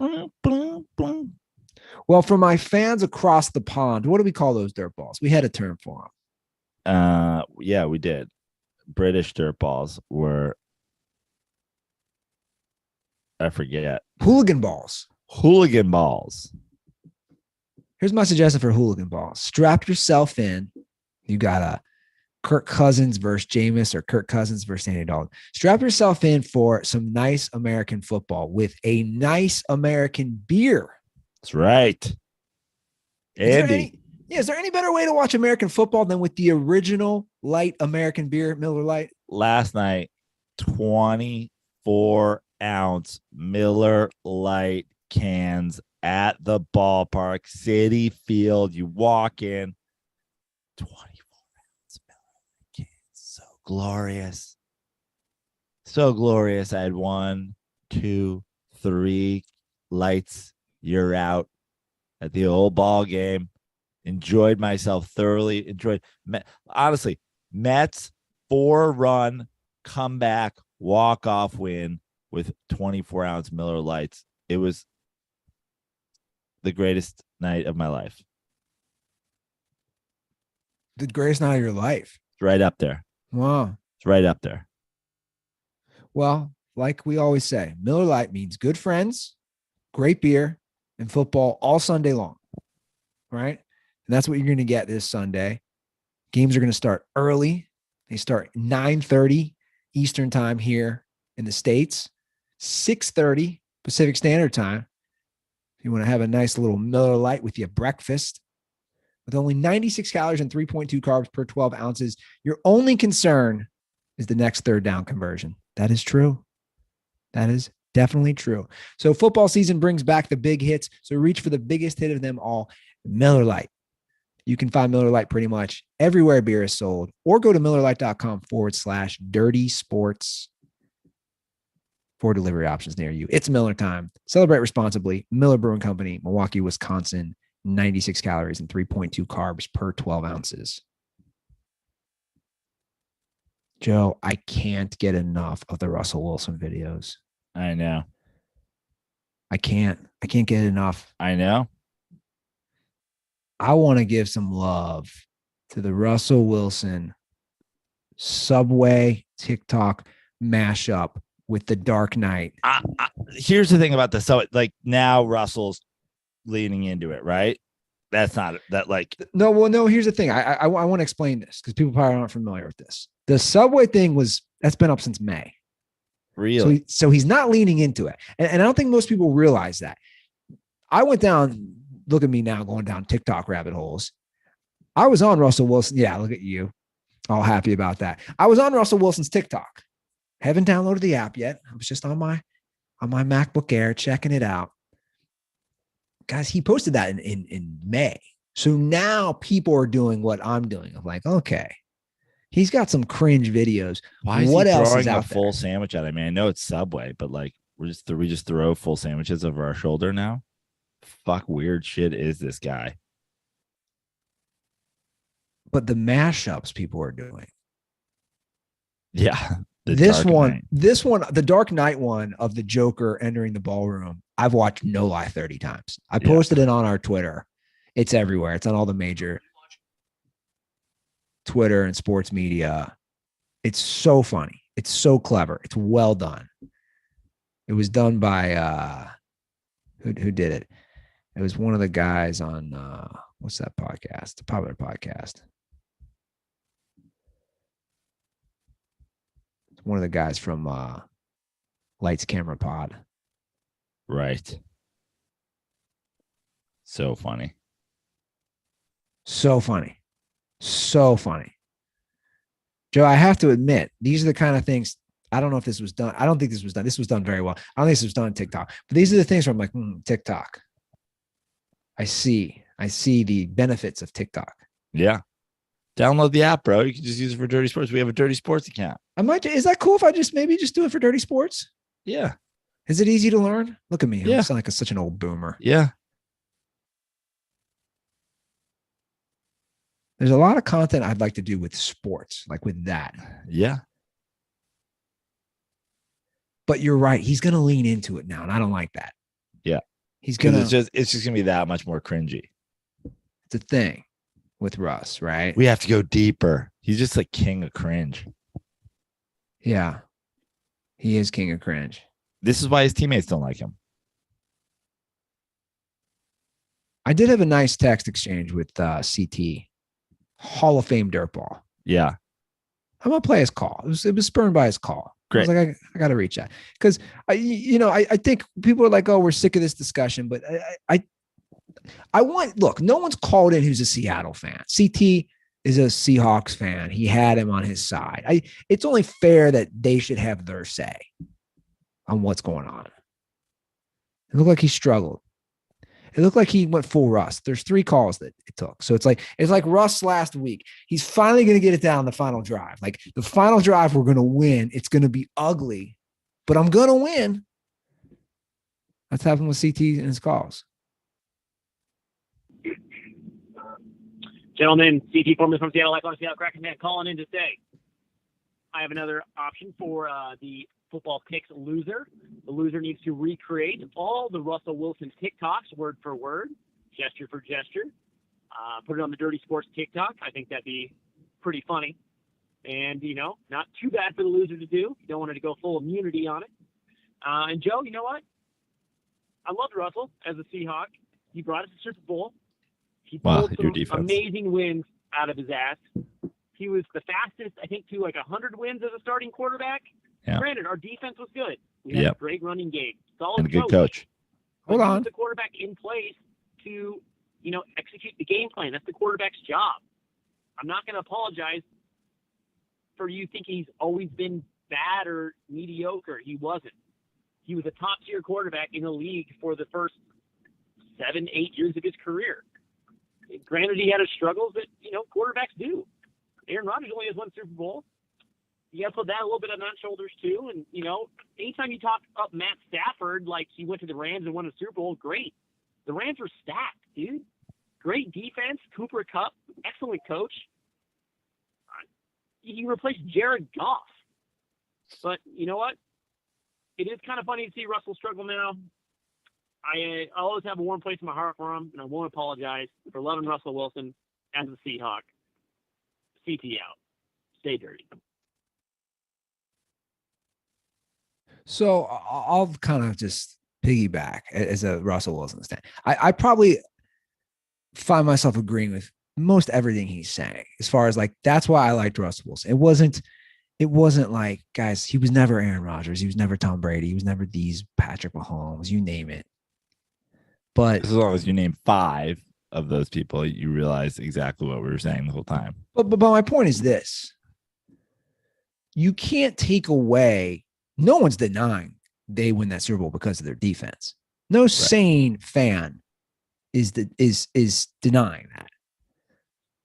Well, for my fans across the pond, what do we call those dirt balls? We had a term for them. Yeah, we did. British dirt balls were, I forget. Hooligan balls. Hooligan balls. Here's my suggestion for hooligan balls. Strap yourself in. You got a Kirk Cousins versus Jameis or Kirk Cousins versus Andy Dalton. Strap yourself in for some nice American football with a nice American beer. That's right. Andy. Is there any better way to watch American football than with the original light American beer, Miller Lite? Last night, 24-ounce Miller Lite cans at the ballpark, City Field. You walk in, 24-ounce Miller Lite cans. So glorious. So glorious. I had 1, 2, 3 lights. You're out at the old ball game. Enjoyed myself thoroughly. Honestly, Mets 4-run comeback walk-off win with 24-ounce Miller Lights. It was the greatest night of my life. The greatest night of your life. It's right up there. Wow. It's right up there. Well, like we always say, Miller Lite means good friends, great beer, and football all Sunday long. Right? And that's what you're going to get this Sunday. Games are going to start early. They start 9:30 Eastern time here in the States, 6:30 Pacific Standard Time. If you want to have a nice little Miller Lite with your breakfast, with only 96 calories and 3.2 carbs per 12 ounces, your only concern is the next third down conversion. That is true. That is definitely true. So football season brings back the big hits. So reach for the biggest hit of them all, Miller Lite. You can find Miller Lite pretty much everywhere beer is sold, or go to MillerLite.com/dirty sports for delivery options near you. It's Miller time. Celebrate responsibly. Miller Brewing Company, Milwaukee, Wisconsin, 96 calories and 3.2 carbs per 12 ounces. Joe, I can't get enough of the Russell Wilson videos. I know. I can't get enough. I know. I want to give some love to the Russell Wilson Subway TikTok mashup with the Dark Knight. Here's the thing about this. So like now Russell's leaning into it, right? That's not that like. No, well, no, here's the thing. I want to explain this because people probably aren't familiar with this. The Subway thing that's been up since May. Really? So he's not leaning into it. And I don't think most people realize that. I went down, look at me now going down TikTok rabbit holes. I was on Russell Wilson. Yeah, look at you. All happy about that. I was on Russell Wilson's TikTok. Haven't downloaded the app yet. I was just on my MacBook Air checking it out. Guys, he posted that in May. So now people are doing what I'm doing. I'm like, okay, he's got some cringe videos. Why is what he else throwing is out a full there? sandwich at? I mean, I know it's Subway, but like we just throw full sandwiches over our shoulder now. Fuck, weird shit is this guy? But the mashups people are doing. Yeah. This one, the Dark Knight one of the Joker entering the ballroom, I've watched no lie 30 times. I posted it on our Twitter. It's everywhere. It's on all the major. Twitter and sports media. It's so funny. It's so clever. It's well done. It was done by who did it? It was one of the guys on what's that podcast? The popular podcast. It's one of the guys from Lights Camera Pod. Right. So funny. So funny. So funny. Joe, I have to admit, these are the kind of things. I don't know if this was done. I don't think this was done. This was done very well. I don't think this was done on TikTok. But these are the things where I'm like, TikTok. I see the benefits of TikTok. Yeah. Download the app, bro. You can just use it for Dirty Sports. We have a Dirty Sports account. Is that cool if I just maybe just do it for Dirty Sports? Yeah. Is it easy to learn? Look at me. Yeah. I sound like such an old boomer. Yeah. There's a lot of content I'd like to do with sports, like with that. Yeah. But you're right. He's going to lean into it now, and I don't like that. Yeah. He's going to. It's just going to be that much more cringy. It's a thing with Russ, right? We have to go deeper. He's just like king of cringe. Yeah. He is king of cringe. This is why his teammates don't like him. I did have a nice text exchange with CT, Hall of Fame dirtball. Yeah. I'm going to play his call. It was spurned by his call. Great. I was like, I got to reach out because I think people are like, oh, we're sick of this discussion, but I want, look, no one's called in who's a Seattle fan. CT is a Seahawks fan. He had him on his side. It's only fair that they should have their say on what's going on. It looked like he struggled. It looked like he went full Russ. There's 3 calls that it took. So it's like Russ last week. He's finally going to get it down the final drive. Like the final drive, we're going to win. It's going to be ugly, but I'm going to win. That's happened with CT and his calls. Gentlemen, CT Foreman from Seattle, Lifeline Seattle Kraken man calling in to say, I have another option for the football picks loser. The loser needs to recreate all the Russell Wilson TikToks word for word, gesture for gesture. Put it on the Dirty Sports TikTok. I think that'd be pretty funny. And, not too bad for the loser to do. You don't want it to go full immunity on it. And Joe, you know what? I loved Russell as a Seahawk. He brought us to Super Bowl. He pulled some amazing wins out of his ass. He was the fastest, I think, to like 100 wins as a starting quarterback. Yeah. Granted, our defense was good. We had a great running game. Solid and a good coach. Hold on. The quarterback in place to, execute the game plan. That's the quarterback's job. I'm not going to apologize for you thinking he's always been bad or mediocre. He wasn't. He was a top-tier quarterback in the league for the first 7-8 years of his career. Granted, he had his struggles that, quarterbacks do. Aaron Rodgers only has 1 Super Bowl. You got to put that a little bit on our shoulders, too. And, anytime you talk up Matt Stafford like he went to the Rams and won a Super Bowl, great. The Rams were stacked, dude. Great defense, Cooper Kupp, excellent coach. He replaced Jared Goff. But you know what? It is kind of funny to see Russell struggle now. I always have a warm place in my heart for him, and I won't apologize for loving Russell Wilson as a Seahawk. CT out. Stay dirty. So I'll kind of just piggyback as a Russell Wilson stand. I probably find myself agreeing with most everything he's saying as far as like, that's why I liked Russell Wilson. It wasn't like, guys, he was never Aaron Rodgers. He was never Tom Brady. He was never these Patrick Mahomes, you name it. But as long as you name 5 of those people, you realize exactly what we were saying the whole time. But my point is this. You can't take away, no one's denying they win that Super Bowl because of their defense. No sane fan is denying that.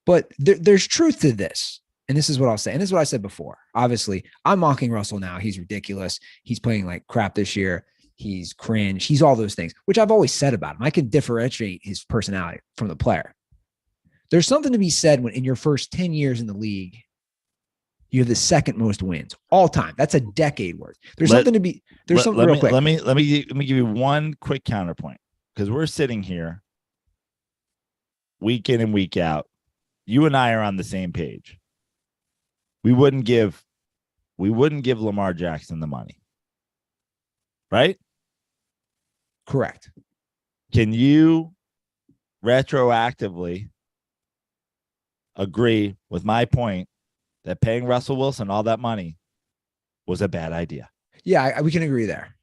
But there's truth to this. And this is what I'll say. And this is what I said before. Obviously, I'm mocking Russell now. He's ridiculous. He's playing like crap this year. He's cringe. He's all those things, which I've always said about him. I can differentiate his personality from the player. There's something to be said when in your first 10 years in the league, you're the second most wins all time. That's a decade worth. There's something real quick. Let me give you one quick counterpoint, because we're sitting here week in and week out. You and I are on the same page. we wouldn't give Lamar Jackson the money. Right? Correct. Can you retroactively agree with my point that paying Russell Wilson all that money was a bad idea? Yeah, we can agree there.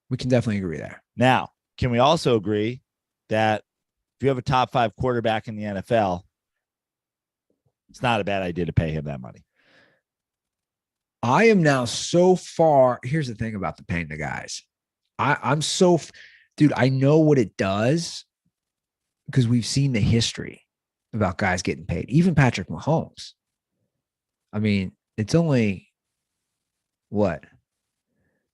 We can definitely agree there. Now, can we also agree that if you have a top 5 quarterback in the NFL, it's not a bad idea to pay him that money? I am now so far. Here's the thing about the paying the guys. I'm so, dude, I know what it does because we've seen the history about guys getting paid. Even Patrick Mahomes. I mean, it's only what,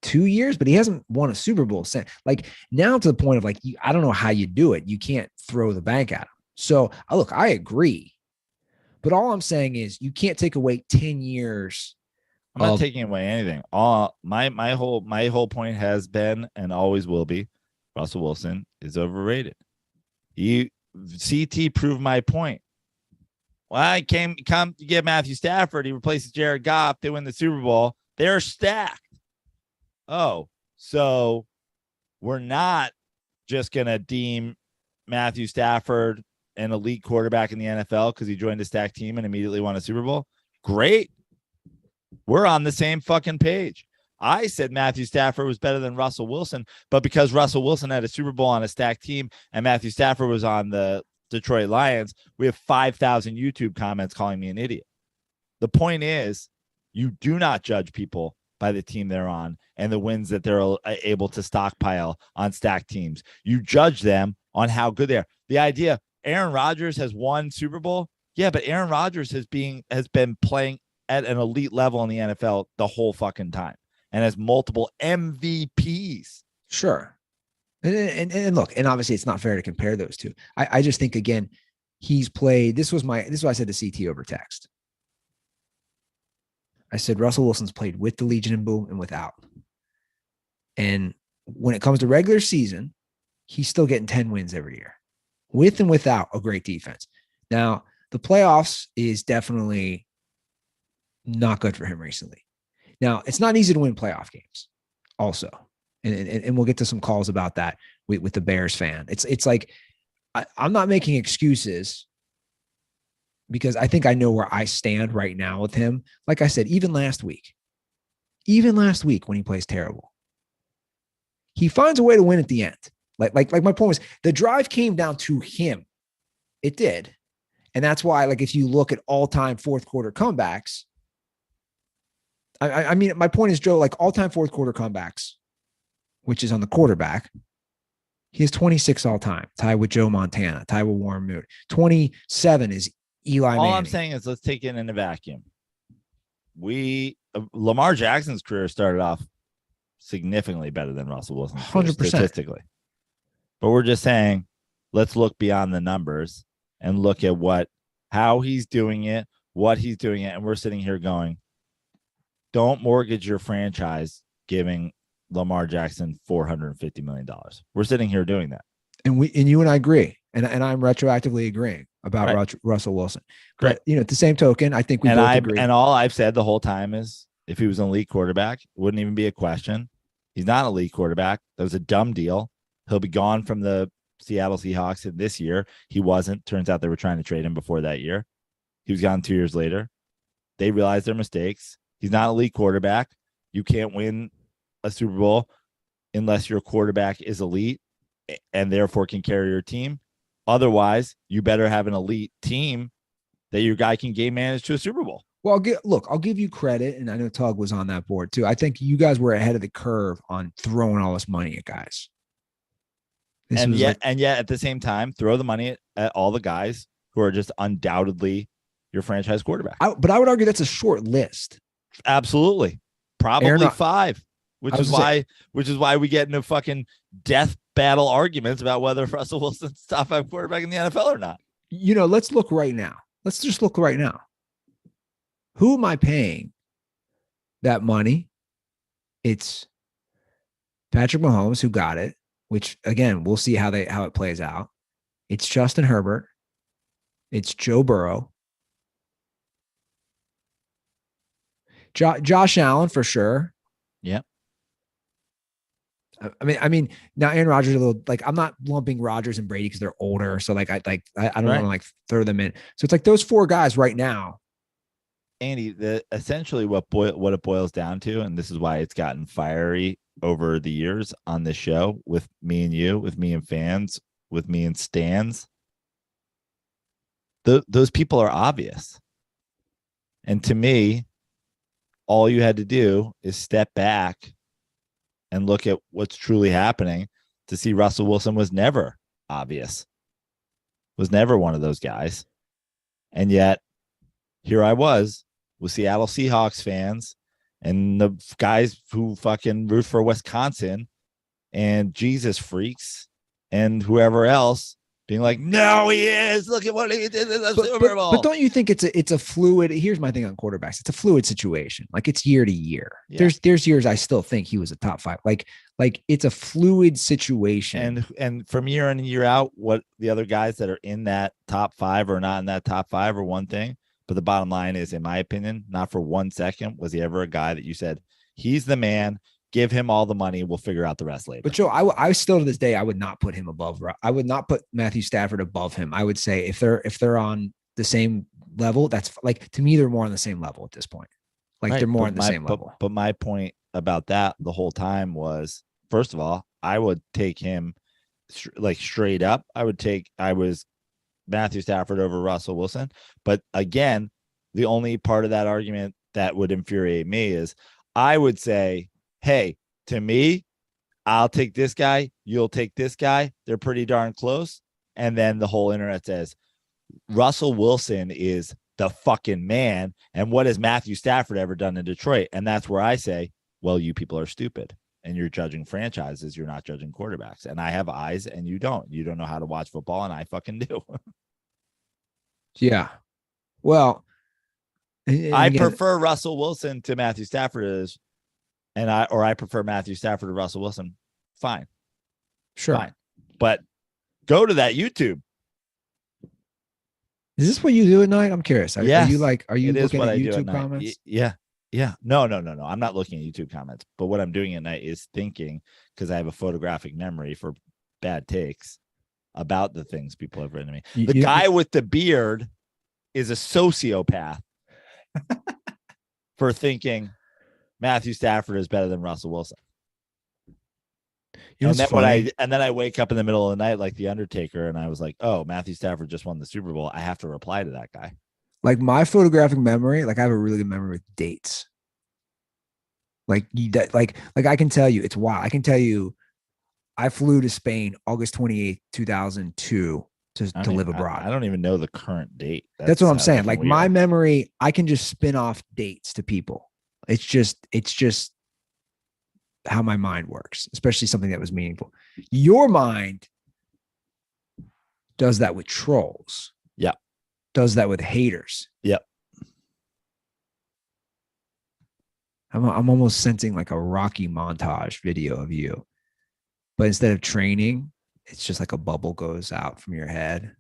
2 years, but he hasn't won a Super Bowl since. Like now to the point of like, I don't know how you do it. You can't throw the bank at him. So look, I agree, but all I'm saying is you can't take away 10 years. I'm not taking away anything. My whole point has been and always will be, Russell Wilson is overrated. CT proved my point. Well, I come to get Matthew Stafford. He replaces Jared Goff. They win the Super Bowl. They're stacked. Oh, so we're not just gonna deem Matthew Stafford an elite quarterback in the NFL because he joined a stacked team and immediately won a Super Bowl? Great. We're on the same fucking page. I said Matthew Stafford was better than Russell Wilson, but because Russell Wilson had a Super Bowl on a stacked team and Matthew Stafford was on the Detroit Lions, we have 5,000 YouTube comments calling me an idiot. The point is, you do not judge people by the team they're on and the wins that they're able to stockpile on stacked teams. You judge them on how good they are. The idea, Aaron Rodgers has won Super Bowl. Yeah, but Aaron Rodgers has been playing at an elite level in the NFL the whole fucking time and has multiple MVPs. Sure. And look, and obviously it's not fair to compare those two. I just think, again, he's played. This is what I said to CT over text. I said, Russell Wilson's played with the Legion and Boom and without. And when it comes to regular season, he's still getting 10 wins every year with and without a great defense. Now, the playoffs is definitely not good for him recently. Now, it's not easy to win playoff games also. And we'll get to some calls about that with the Bears fan. It's like, I'm not making excuses because I think I know where I stand right now with him. Like I said, even last week when he plays terrible, he finds a way to win at the end. Like my point was, the drive came down to him. It did. And that's why, like, if you look at all-time fourth quarter comebacks, I mean, my point is, Joe, like all-time fourth quarter comebacks, which is on the quarterback, he has 26 all-time, tied with Joe Montana, tied with Warren Moon. 27 is Eli Manning. All I'm saying is let's take it in a vacuum. Lamar Jackson's career started off significantly better than Russell Wilson's 100% statistically. But we're just saying, let's look beyond the numbers and look at how he's doing it, what he's doing it. And we're sitting here going, don't mortgage your franchise giving Lamar Jackson $450 million. We're sitting here doing that. And you and I agree. And I'm retroactively agreeing about right. Russell Wilson. But, at the same token, I think we both agree. And all I've said the whole time is if he was an elite quarterback, it wouldn't even be a question. He's not an elite quarterback. That was a dumb deal. He'll be gone from the Seattle Seahawks this year. He wasn't. Turns out they were trying to trade him before that year. He was gone 2 years later. They realized their mistakes. He's not an elite quarterback. You can't win a Super Bowl unless your quarterback is elite and therefore can carry your team. Otherwise, you better have an elite team that your guy can game manage to a Super Bowl. Well, I'll give you credit, and I know Tug was on that board too. I think you guys were ahead of the curve on throwing all this money at guys. And yet at the same time, throw the money at all the guys who are just undoubtedly your franchise quarterback. But I would argue that's a short list. Absolutely. Probably 5, which is why we get into fucking death battle arguments about whether Russell Wilson's top 5 quarterback in the NFL or not. Let's look right now. Let's just look right now. Who am I paying that money? It's Patrick Mahomes, who got it, which again, we'll see how it plays out. It's Justin Herbert. It's Joe Burrow. Josh Allen for sure. Yeah. I mean, now Aaron Rodgers is a little like I'm not lumping Rodgers and Brady because they're older, so like I don't want to like throw them in. So it's like those four guys right now. Andy, essentially what it boils down to, and this is why it's gotten fiery over the years on this show with me and you, with me and fans, with me and stans. Those people are obvious, and to me, all you had to do is step back and look at what's truly happening to see Russell Wilson was never obvious, was never one of those guys. And yet here I was with Seattle Seahawks fans and the guys who fucking root for Wisconsin and Jesus freaks and whoever else being like, no, he is. Look at what he did in the Super Bowl. But don't you think it's a fluid? Here's my thing on quarterbacks. It's a fluid situation. Like it's year to year. Yeah. There's years I still think he was a top 5. Like it's a fluid situation. And from year in and year out, what the other guys that are in that top 5 or not in that top 5 are one thing. But the bottom line is, in my opinion, not for 1 second was he ever a guy that you said, he's the man. Give him all the money. We'll figure out the rest later. But Joe, I still to this day, I would not put him above. I would not put Matthew Stafford above him. I would say if they're on the same level, that's like, to me, they're more on the same level at this point. Like they're more on the same level. But my point about that the whole time was, first of all, I would take him like straight up. I was Matthew Stafford over Russell Wilson. But again, the only part of that argument that would infuriate me is I would say, hey, to me, I'll take this guy. You'll take this guy. They're pretty darn close. And then the whole internet says Russell Wilson is the fucking man. And what has Matthew Stafford ever done in Detroit? And that's where I say, well, you people are stupid and you're judging franchises. You're not judging quarterbacks. And I have eyes and you don't. You don't know how to watch football. And I fucking do. Yeah. Well, I prefer Russell Wilson to Matthew Stafford I prefer Matthew Stafford to Russell Wilson. Fine. Sure. Fine. But go to that YouTube. Is this what you do at night? I'm curious. Are you looking at YouTube comments? Yeah. Yeah. No. I'm not looking at YouTube comments. But what I'm doing at night is thinking, because I have a photographic memory for bad takes about the things people have written to me. The guy with the beard is a sociopath for thinking Matthew Stafford is better than Russell Wilson. And then I wake up in the middle of the night like the Undertaker, and I was like, "Oh, Matthew Stafford just won the Super Bowl. I have to reply to that guy." Like my photographic memory, like I have a really good memory with dates. Like I can tell you, it's wild. I can tell you, I flew to Spain August 28th, 2002 to live abroad. I don't even know the current date. That's what I'm saying. Like weird. My memory, I can just spin off dates to people. It's just how my mind works, especially something that was meaningful. Your mind does that with trolls. Yeah. Does that with haters. Yep. I'm almost sensing like a Rocky montage video of you. But instead of training, it's just like a bubble goes out from your head.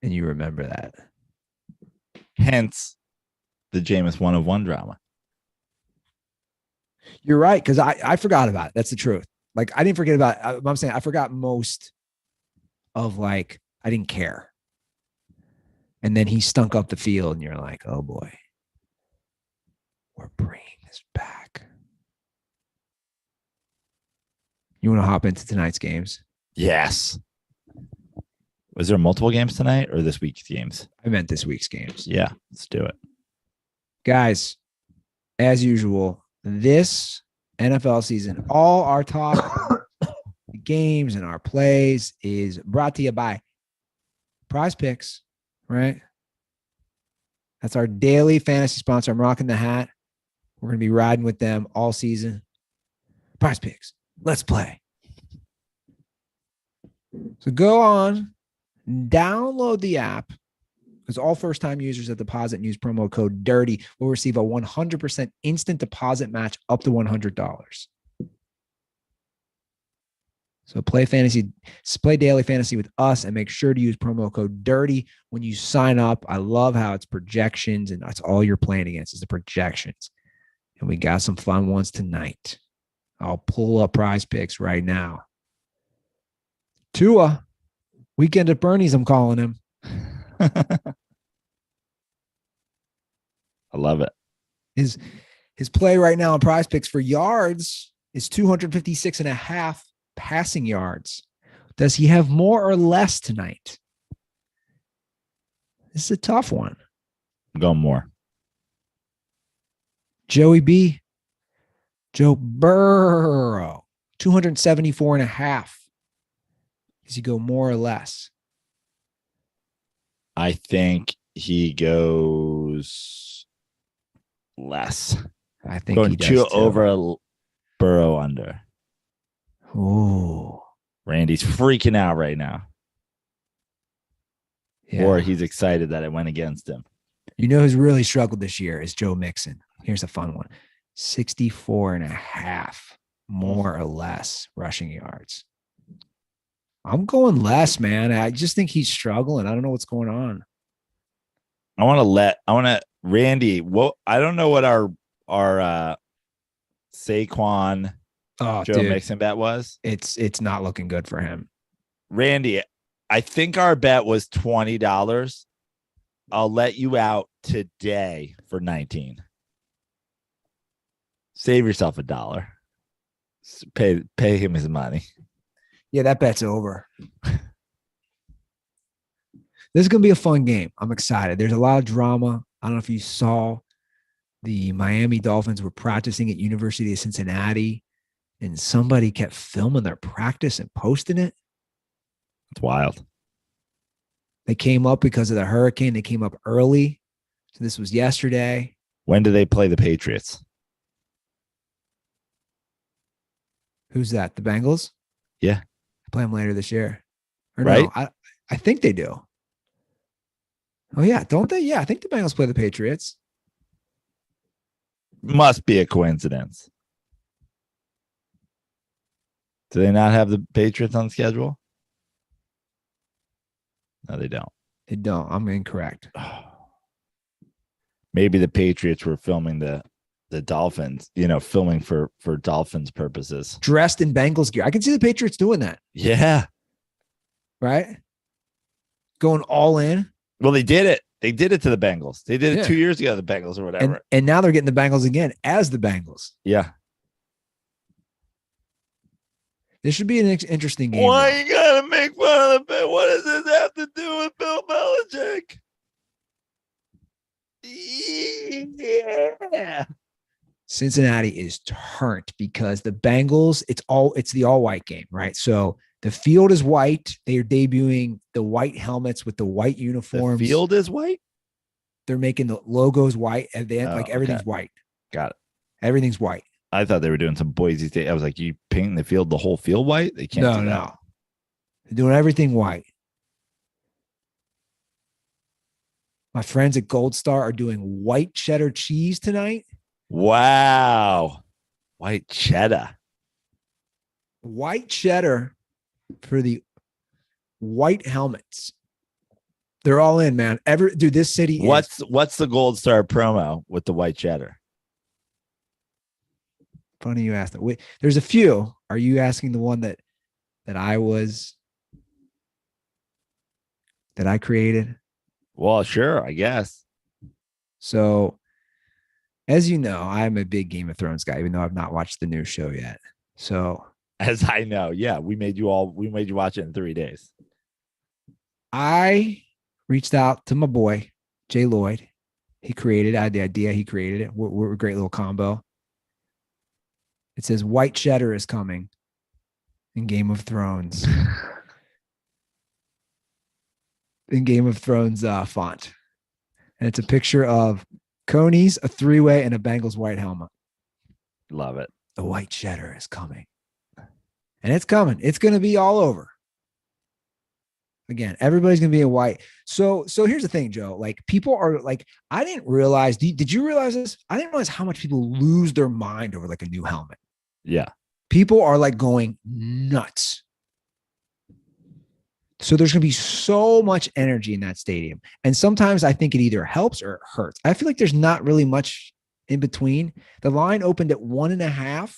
And you remember that. Hence the Jameis 101 drama. You're right, because I forgot about it. That's the truth. Like I didn't forget about it. I'm saying I forgot most of like I didn't care. And then he stunk up the field, and you're like, oh boy, we're bringing this back. You want to hop into tonight's games? Yes. Was there multiple games tonight or this week's games? I meant this week's games. Yeah, let's do it. Guys, as usual, this NFL season, all our talk, the games and our plays is brought to you by Prize Picks, right? That's our daily fantasy sponsor. I'm rocking the hat. We're going to be riding with them all season. Prize Picks. Let's play. So go on, download the app, because all first-time users that deposit and use promo code DIRTY will receive a 100% instant deposit match up to $100. So play daily fantasy with us and make sure to use promo code DIRTY when you sign up. I love how it's projections and that's all you're playing against is the projections. And we got some fun ones tonight. I'll pull up Prize Picks right now. Tua, weekend at Bernie's, I'm calling him. I love it. His play right now in Prize Picks for yards is 256.5 passing yards. Does he have more or less tonight? This is a tough one. I'm going more. Joey B. Joe Burrow, 274.5. Does he go more or less? I think he goes less. I think going he does two too. over, Burrow under. Oh, Randy's freaking out right now. yeah. Or he's excited that it went against him. You know who's really struggled this year is Joe Mixon. Here's a fun one. 64.5, more or less rushing yards. I'm going less, man. I just think he's struggling. I don't know what's going on. Randy, I don't know what our Saquon Joe Mixon bet was. It's not looking good for him. Randy, I think our bet was $20. I'll let you out today for 19. Save yourself $1. Pay him his money. Yeah, that bet's over. This is going to be a fun game. I'm excited. There's a lot of drama. I don't know if you saw the Miami Dolphins were practicing at University of Cincinnati, and somebody kept filming their practice and posting it. It's wild. They came up because of the hurricane. They came up early. So this was yesterday. When do they play the Patriots? Who's that? The Bengals? Yeah. Play them later this year. Or right? No, I think they do. Oh, yeah. Don't they? Yeah, I think the Bengals play the Patriots. Must be a coincidence. Do they not have the Patriots on schedule? No, they don't. They don't. I'm incorrect. Maybe the Patriots were filming the Dolphins, filming for Dolphins purposes. Dressed in Bengals gear. I can see the Patriots doing that. Yeah. Right? Going all in. Well, they did it. They did it to the Bengals. They did it 2 years ago, the Bengals or whatever. And now they're getting the Bengals again as the Bengals. Yeah. This should be an interesting game. Why you gotta make fun of the bet? What does this have to do with Bill Belichick? Yeah. Cincinnati is turned because the Bengals, it's the all-white game, right? So the field is white. They are debuting the white helmets with the white uniforms. The field is white? They're making the logos white and then everything's white. Got it. Everything's white. I thought they were doing some Boise State. I was like, you painting the field, the whole field white? They can't do that. No. They're doing everything white. My friends at Gold Star are doing white cheddar cheese tonight. Wow. White cheddar. White cheddar for the white helmets. They're all in, man. This city What's the Gold Star promo with the white cheddar? Funny you asked that. Wait, there's a few. Are you asking the one that I created? Well, sure, I guess. So, as you know, I'm a big Game of Thrones guy, even though I've not watched the new show yet. So, as I know, yeah, we made you watch it in 3 days. I reached out to my boy, Jay Lloyd. He created it. I had the idea. He created it. We're a great little combo. It says white cheddar is coming in Game of Thrones. In Game of Thrones font. And it's a picture of Coney's, a three-way, and a Bengals white helmet. Love it. The white cheddar is coming. And it's coming. It's going to be all over. Again, everybody's going to be in white. So here's the thing, Joe. Like, people are like, I didn't realize, did you realize this? I didn't realize how much people lose their mind over like a new helmet. Yeah. People are like going nuts So there's going to be so much energy in that stadium. And sometimes I think it either helps or it hurts. I feel like there's not really much in between. The line opened at 1.5.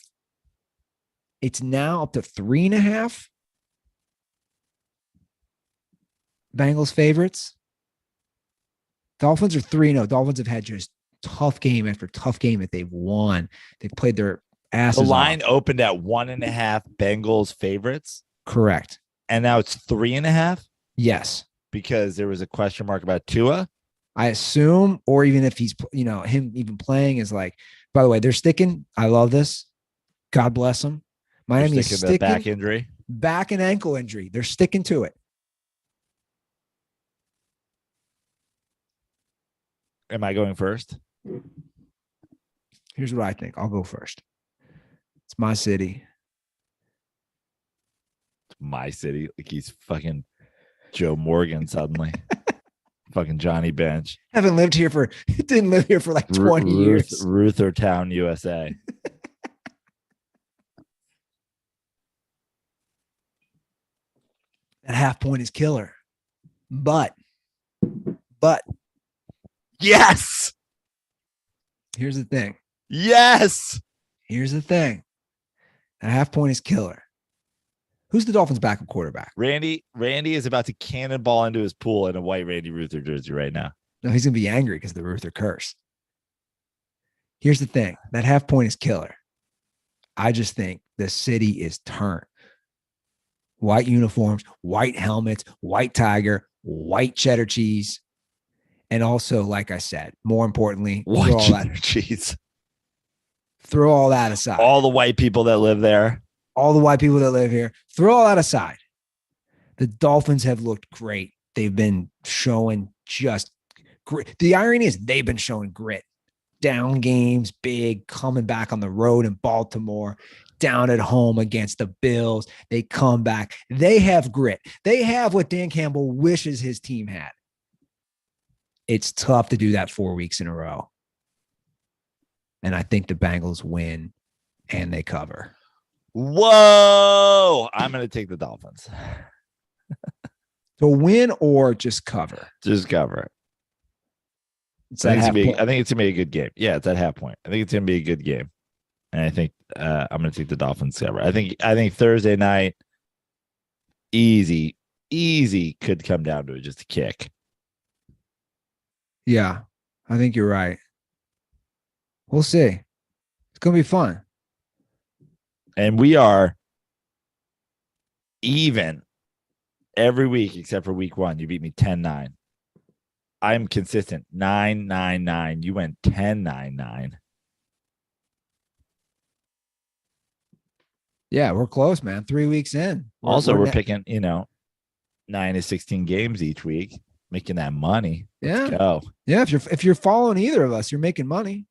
It's now up to 3.5. Bengals favorites. Dolphins are 3-0. Dolphins have had just tough game after tough game that they've won. They've played their asses The line off. opened at 1.5 Bengals favorites, Correct. and now it's 3.5 Yes. because there was a question mark about Tua. I assume, or even if he's, him even playing is like, by the way, they're sticking. I love this. God bless them. Miami is Sticking sticking. the back injury. Back and ankle injury. They're sticking to it. Am I going first? Here's what I think. I'll go first. It's my city. My city. Like he's fucking Joe Morgan suddenly. Fucking Johnny Bench. Didn't live here for like 20 years. Ruthertown, USA. That half point is killer. But Yes. here's the thing. Yes. Here's the thing. That half point is killer. Who's the Dolphins' backup quarterback? Randy is about to cannonball into his pool in a white Randy Ruther jersey right now. No, he's going to be angry because of the Ruther curse. Here's the thing. That half point is killer. I just think the city is turned. White uniforms, white helmets, white tiger, white cheddar cheese. And also, like I said, more importantly, White cheddar cheese. Throw all that aside. All the white people that live there. All the white people that live here, throw all that aside. The Dolphins have looked great. They've been showing just grit. The irony is they've been showing grit. Down games, big, coming back on the road in Baltimore, down at home against the Bills. They come back. They have grit. They have what Dan Campbell wishes his team had. It's tough to do that 4 weeks in a row. And I think the Bengals win and they cover. Whoa. I'm going to take the Dolphins. To win or just cover? Just cover it. I think it's going to be a good game. Yeah, it's at half point. I think it's going to be a good game. And I think I'm going to take the Dolphins cover. I think Thursday night, easy could come down to just a kick. Yeah, I think you're right. We'll see. It's going to be fun. And we are even every week except for week 1. You beat me 10-9. I'm consistent. 9-9-9. You went 10-9-9. Yeah, we're close, man. 3 weeks in. We're picking, 9 to 16 games each week, making that money. Let's go. Yeah, if you're following either of us, you're making money.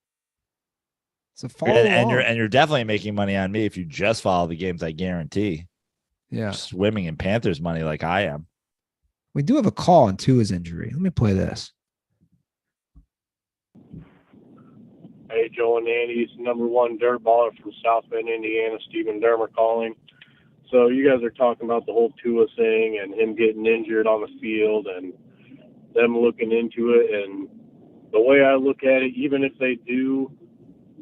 So follow and you're definitely making money on me if you just follow the games, I guarantee. Yeah. Swimming in Panthers money like I am. We do have a call on Tua's injury. Let me play this. Hey, Joe and Andy, it's number one dirt baller from South Bend, Indiana, Stephen Dermer calling. So you guys are talking about the whole Tua thing and him getting injured on the field and them looking into it. And the way I look at it, even if they do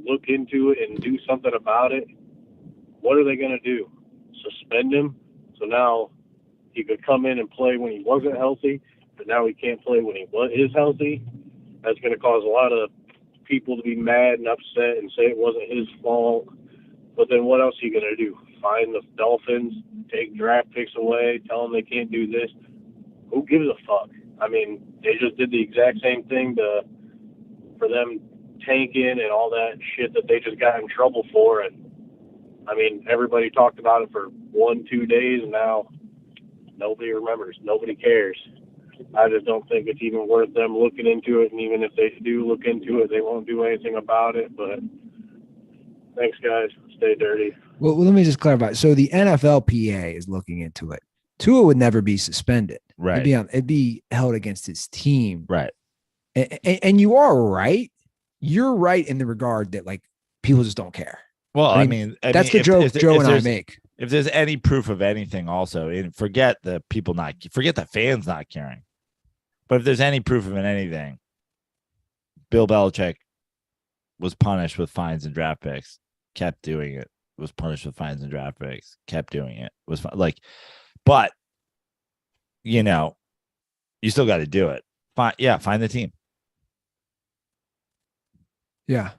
look into it and do something about it, what are they going to do? Suspend him? So now he could come in and play when he wasn't healthy, but now he can't play when he is healthy. That's going to cause a lot of people to be mad and upset and say it wasn't his fault. But then what else are you going to do? Find the Dolphins, take draft picks away, tell them they can't do this? Who gives a fuck? I mean, they just did the exact same thing for them tanking and all that shit that they just got in trouble for. And I mean, everybody talked about it for 1-2 days, and now nobody remembers. Nobody cares. I just don't think it's even worth them looking into it. And even if they do look into it, they won't do anything about it. But thanks, guys. Stay dirty. Well, let me just clarify. So the NFLPA is looking into it. Tua would never be suspended. Right. It'd be held against his team. Right. And you are right. You're right in the regard that like people just don't care. Well, I mean that's the joke Joe and I make. if there's any proof of anything, also, and forget the fans not caring. But if there's any proof of anything, Bill Belichick was punished with fines and draft picks, kept doing it, was punished with fines and draft picks, kept doing it, was like, but you still got to do it. Find the team. Yeah.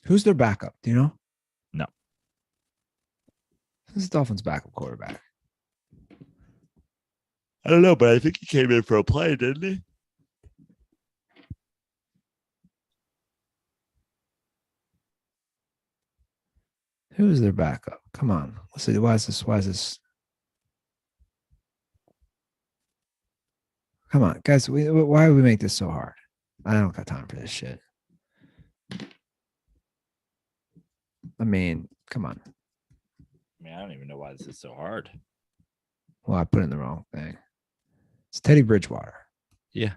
Who's their backup? Do you know? No. Who's the Dolphins' backup quarterback? I don't know, but I think he came in for a play, didn't he? Who's their backup? Come on. Let's see. Why is this? Come on, guys. Why do we make this so hard? I don't got time for this shit. I mean, come on. I don't even know why this is so hard. Well, I put in the wrong thing. It's Teddy Bridgewater. Yeah.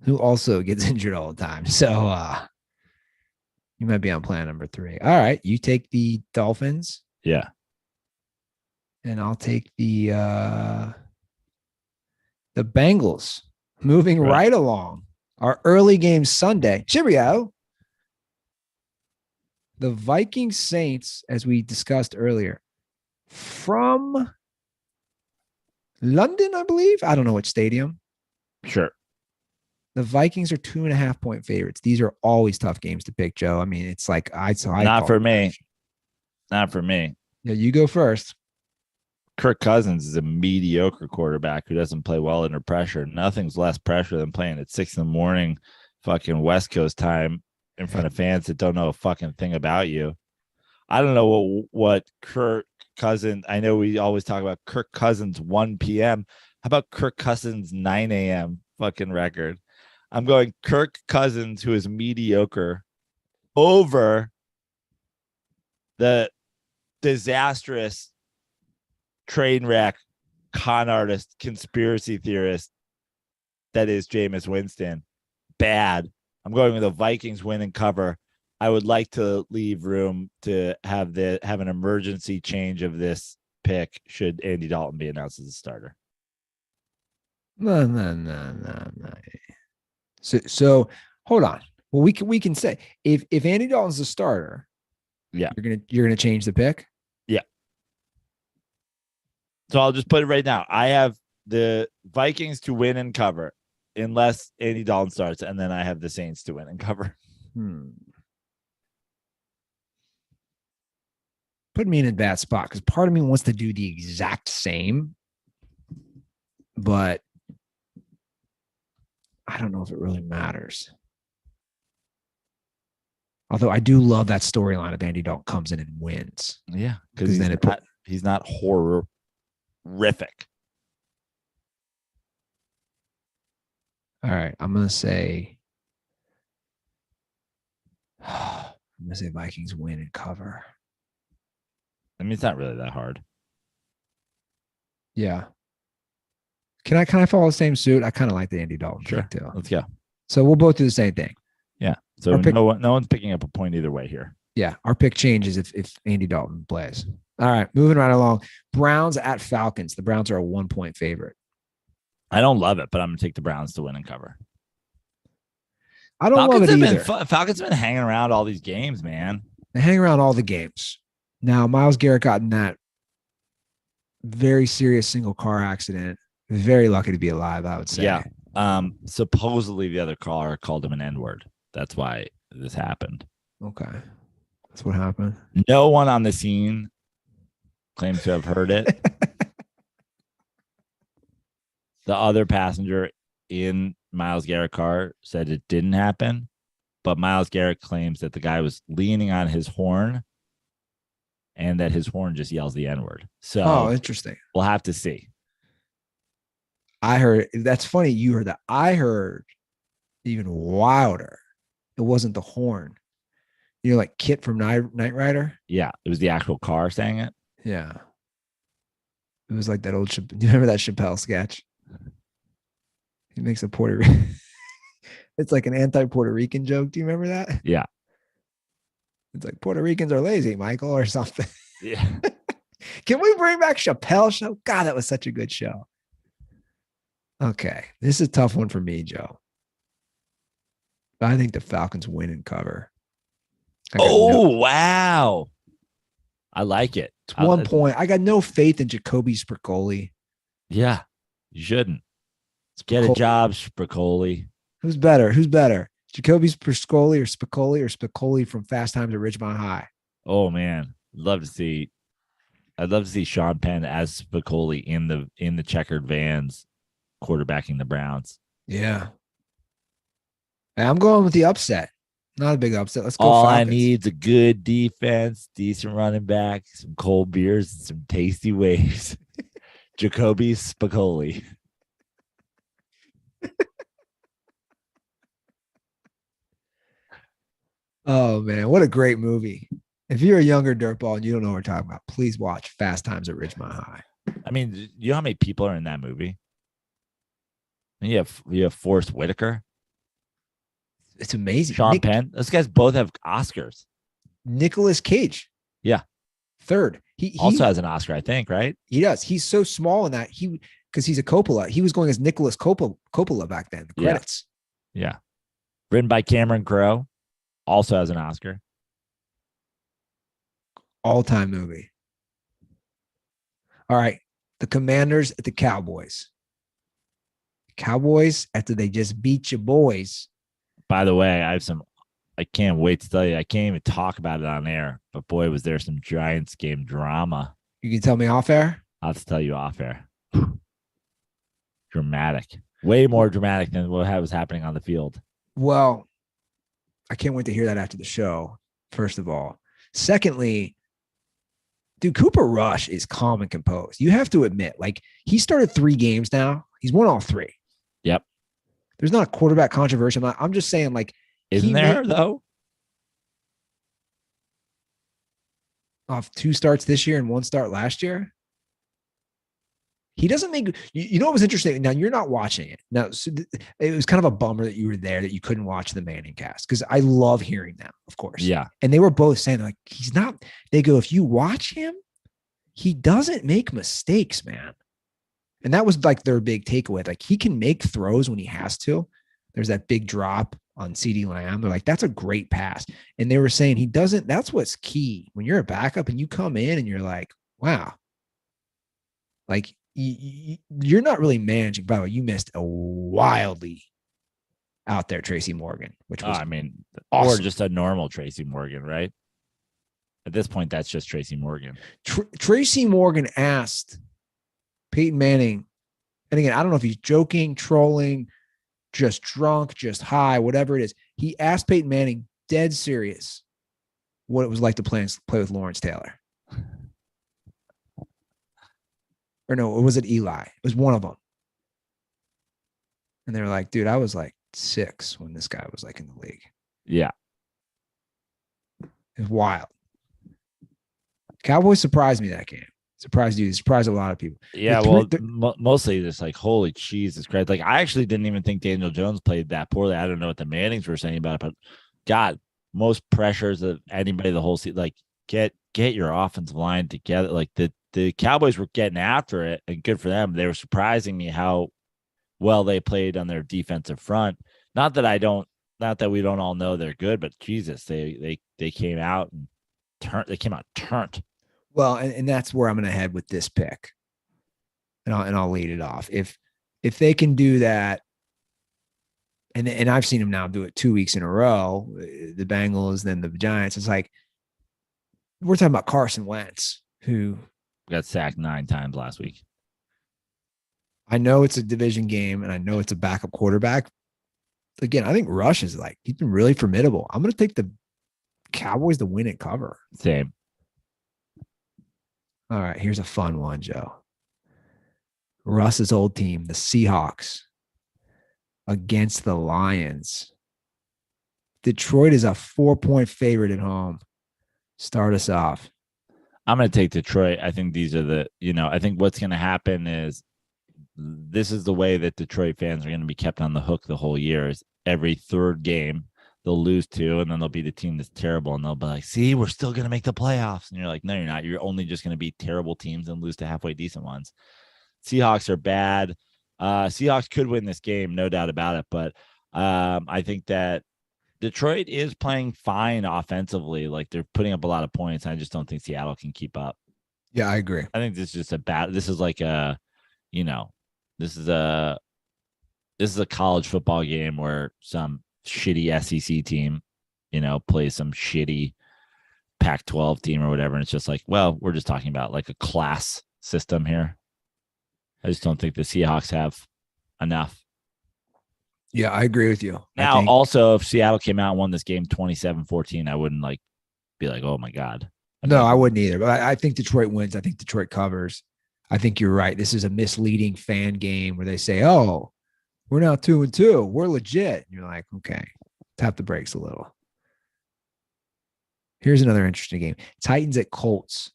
Who also gets injured all the time. So you might be on plan number 3. All right. You take the Dolphins. Yeah. And I'll take the Bengals. Moving right along. Our early game Sunday. Cheerio. The Vikings Saints, as we discussed earlier, from London, I believe. I don't know which stadium. Sure. The Vikings are 2.5-point favorites. These are always tough games to pick, Joe. I mean, it's like Not for me. Not for me. Yeah, you go first. Kirk Cousins is a mediocre quarterback who doesn't play well under pressure. Nothing's less pressure than playing at 6 a.m, fucking West Coast time in front of fans that don't know a fucking thing about you. I don't know what Kirk Cousins. I know we always talk about Kirk Cousins 1 p.m. How about Kirk Cousins 9 a.m. fucking record? I'm going Kirk Cousins, who is mediocre, over the disastrous train wreck con artist conspiracy theorist that is Jameis Winston. Bad. I'm going with the Vikings win and cover. I would like to leave room to have an emergency change of this pick should Andy Dalton be announced as a starter. No. So hold on. Well, we can say if Andy Dalton's the starter, yeah, you're gonna change the pick. Yeah. So I'll just put it right now. I have the Vikings to win and cover unless Andy Dalton starts, and then I have the Saints to win and cover. Put me in a bad spot because part of me wants to do the exact same, but I don't know if it really matters. Although I do love that storyline of Andy Dalton comes in and wins. Yeah, because he's not horrific. All right, I'm gonna say Vikings win and cover. I mean, it's not really that hard. Yeah. Can I follow the same suit? I kind of like the Andy Dalton pick too. Let's go. So we'll both do the same thing. Yeah. So no one's picking up a point either way here. Yeah. Our pick changes if Andy Dalton plays. All right. Moving right along. Browns at Falcons. The Browns are a 1-point favorite. I don't love it, but I'm going to take the Browns to win and cover. I don't love it either. Falcons have been hanging around all these games, man. They hang around all the games. Now, Myles Garrett got in that very serious single car accident. Very lucky to be alive, I would say. Yeah. Supposedly the other caller called him an N-word. That's why this happened. Okay. That's what happened. No one on the scene claims to have heard it. The other passenger in Myles Garrett's car said it didn't happen, but Myles Garrett claims that the guy was leaning on his horn and that his horn just yells the N-word. So, interesting. We'll have to see. I heard, that's funny. You heard that. I heard even wilder. It wasn't the horn. You know, like Kit from Knight Rider? Yeah. It was the actual car saying it. Yeah. It was like that old, do you remember that Chappelle sketch? He makes a Puerto Rican. It's like an anti-Puerto Rican joke. Do you remember that? Yeah. It's like Puerto Ricans are lazy, Michael, or something. Yeah. Can we bring back Chappelle Show? God, that was such a good show. Okay, this is a tough one for me, Joe. But I think the Falcons win and cover. Wow. I like it. It's 1 point. I got no faith in Jacoby Spicoli. Yeah, you shouldn't. Get a job, Spicoli. Who's better? Jacoby Spicoli or Spicoli from Fast Times at Ridgemont High? Oh man, I'd love to see Sean Penn as Spicoli in the checkered vans, quarterbacking the Browns. Yeah. I'm going with the upset. Not a big upset. Let's go. All Falcons. I need is a good defense, decent running back, some cold beers, and some tasty waves. Jacoby Spicoli. Oh man, what a great movie! If you're a younger dirtball and you don't know what we're talking about, please watch Fast Times at Ridgemont High. I mean, you know how many people are in that movie? You have Forrest Whitaker. It's amazing. Sean Penn. Those guys both have Oscars. Nicolas Cage. Yeah. Third. He also has an Oscar, I think, right? He does. He's so small in that because he's a Coppola. He was going as Nicholas Coppola back then. The credits. Yeah. Written by Cameron Crowe. Also has an Oscar. All-time movie. All right. The Commanders at the Cowboys. Cowboys, after they just beat your boys. By the way, I can't wait to tell you. I can't even talk about it on air, but boy, was there some Giants game drama. You can tell me off air? I'll have to tell you off air. Dramatic. Way more dramatic than what was happening on the field. Well, I can't wait to hear that after the show, first of all. Secondly, dude, Cooper Rush is calm and composed. You have to admit, like, he started 3 games now. He's won all 3. Yep. There's not a quarterback controversy. I'm just saying, like, isn't there though? Off 2 starts this year and 1 start last year. He doesn't make. You know what was interesting? Now you're not watching it. Now so it was kind of a bummer that you were there, that you couldn't watch the Manning cast, because I love hearing them, of course. Yeah. And they were both saying, like, he's not. They go, if you watch him, he doesn't make mistakes, man. And that was like their big takeaway. Like, he can make throws when he has to. There's that big drop on CeeDee Lamb. They're like, that's a great pass. And they were saying he doesn't. That's what's key when you're a backup and you come in and you're like, wow, like you're not really managing. By the way, you missed a wildly out there Tracy Morgan, which was awesome. Or just a normal Tracy Morgan, right? At this point, that's just Tracy Morgan. Tracy Morgan asked Peyton Manning, and again, I don't know if he's joking, trolling, just drunk, just high, whatever it is. He asked Peyton Manning, dead serious, what it was like to play with Lawrence Taylor. Or no, or was it Eli? It was one of them. And they were like, dude, I was like 6 when this guy was like in the league. Yeah. It was wild. Cowboys surprised me that game. Surprised you. Surprised a lot of people. Yeah, mostly just like, holy Jesus Christ. Like, I actually didn't even think Daniel Jones played that poorly. I don't know what the Mannings were saying about it, but God, most pressures of anybody the whole season. Like, get your offensive line together. Like, the Cowboys were getting after it, and good for them. They were surprising me how well they played on their defensive front. Not that we don't all know they're good, but Jesus, they came out and turned. They came out turned. Well, and that's where I'm going to head with this pick, and I'll lead it off. If they can do that, and I've seen them now do it 2 weeks in a row, the Bengals, then the Giants. It's like we're talking about Carson Wentz, who got sacked 9 times last week. I know it's a division game, and I know it's a backup quarterback. Again, I think Rush is like, he's been really formidable. I'm going to take the Cowboys to win and cover. Same. All right, here's a fun one, Joe. Russ's old team, the Seahawks, against the Lions. Detroit is a 4-point favorite at home. Start us off. I'm going to take Detroit. I think these are I think what's going to happen is this is the way that Detroit fans are going to be kept on the hook the whole year. Is every third game, they'll lose 2, and then they'll be the team that's terrible, and they'll be like, see, we're still going to make the playoffs. And you're like, no, you're not. You're only just going to beat terrible teams and lose to halfway decent ones. Seahawks are bad. Seahawks could win this game, no doubt about it. But I think that Detroit is playing fine offensively. Like, they're putting up a lot of points. I just don't think Seattle can keep up. Yeah, I agree. I think this is just this is like a, this is a college football game where some shitty SEC team, plays some shitty Pac-12 team or whatever. And it's just like, well, we're just talking about like a class system here. I just don't think the Seahawks have enough. Yeah, I agree with you. Now, also, if Seattle came out and won this game 27-14, I wouldn't be like, oh my God. No, I wouldn't either. But I think Detroit wins. I think Detroit covers. I think you're right. This is a misleading fan game where they say, oh, we're now 2-2. We're legit. And you're like, okay, tap the brakes a little. Here's another interesting game. Titans at Colts.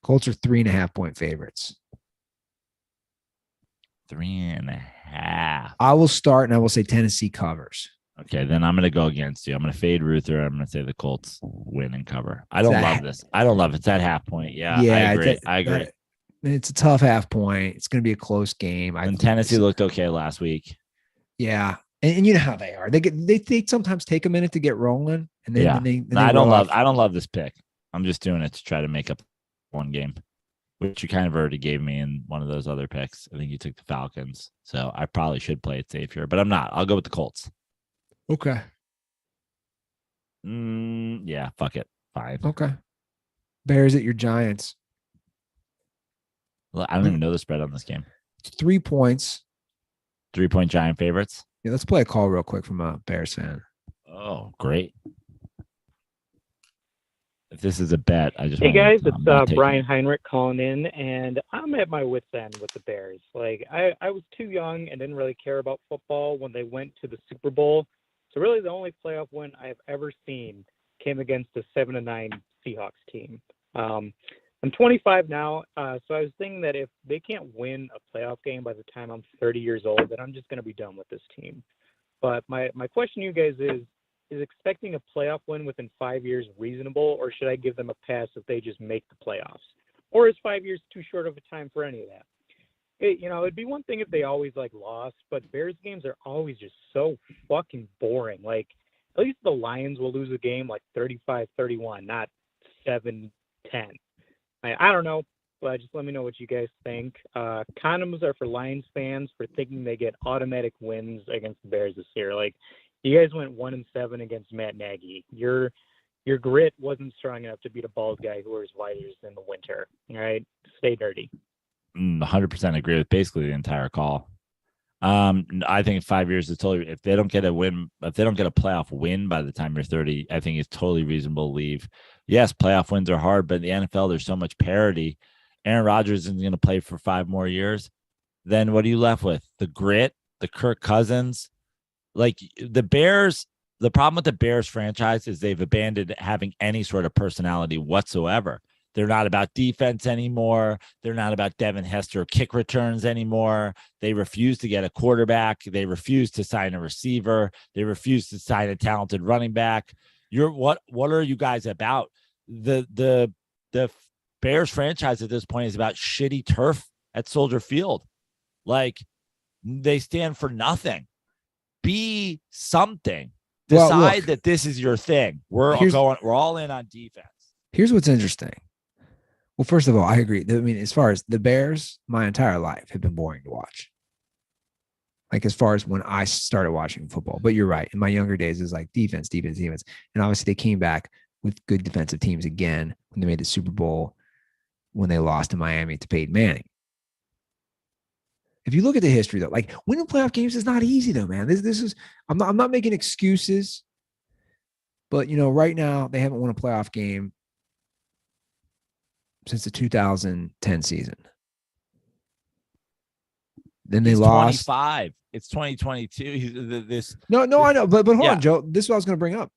Colts are 3.5-point favorites. 3.5. I will start and I will say Tennessee covers. Okay, then I'm going to go against you. I'm going to fade Ruther. I'm going to say the Colts win and cover. I don't love this. I don't love it. It's at half point. Yeah, I agree. It's a tough half point. It's going to be a close game. And Tennessee looked okay last week. Yeah, and you know how they are. They sometimes take a minute to get rolling, and then I don't love this pick. I'm just doing it to try to make up one game, which you kind of already gave me in one of those other picks. I think you took the Falcons, so I probably should play it safe here, but I'm not. I'll go with the Colts. Okay. Yeah, fuck it. Fine. Okay. Bears at your Giants. Well, I don't even know the spread on this game. 3 points. 3-point Giant favorites. Yeah, let's play a call real quick from a Bears fan. Oh, great. If this is a bet, I just Hey guys, it's Brian Heinrich calling in, and I'm at my wit's end with the Bears. Like I was too young and didn't really care about football when they went to the Super Bowl. So really the only playoff win I've ever seen came against a 7-9 Seahawks team. I'm 25 now, so I was thinking that if they can't win a playoff game by the time I'm 30 years old, then I'm just going to be done with this team. But my question to you guys is expecting a playoff win within 5 years reasonable, or should I give them a pass if they just make the playoffs? Or is 5 years too short of a time for any of that? It'd be one thing if they always lost, but Bears games are always just so fucking boring. Like, at least the Lions will lose a game 35-31, not 7-10. I don't know, but just let me know what you guys think. Condoms are for Lions fans for thinking they get automatic wins against the Bears this year. Like, you guys went 1-7 against Matt Nagy. Your grit wasn't strong enough to beat a bald guy who wears wisers in the winter. All right, stay dirty. 100% agree with basically the entire call. I think 5 years is totally. If they don't get a win, if they don't get a playoff win by the time you're 30, I think it's totally reasonable to leave. Yes, playoff wins are hard, but in the NFL, there's so much parity. Aaron Rodgers isn't going to play for 5 more years. Then what are you left with? The grit, the Kirk Cousins. Like the Bears, the problem with the Bears franchise is they've abandoned having any sort of personality whatsoever. They're not about defense anymore. They're not about Devin Hester kick returns anymore. They refuse to get a quarterback. They refuse to sign a receiver. They refuse to sign a talented running back. What are you guys about? The Bears franchise at this point is about shitty turf at Soldier Field. Like, they stand for nothing. Be something. Decide that this is your thing. We're all in on defense. Here's what's interesting. Well, first of all, I agree. I mean, as far as the Bears, my entire life have been boring to watch. Like, as far as when I started watching football. But you're right. In my younger days, it was like defense. And obviously they came back with good defensive teams again when they made the Super Bowl, when they lost to Miami to Peyton Manning. If you look at the history, though, like, winning playoff games is not easy, though, man. This is I'm not making excuses, but right now they haven't won a playoff game since the 2010 season. Then they lost. 25. It's 2022. No, I know, but hold on, Joe. This is what I was going to bring up.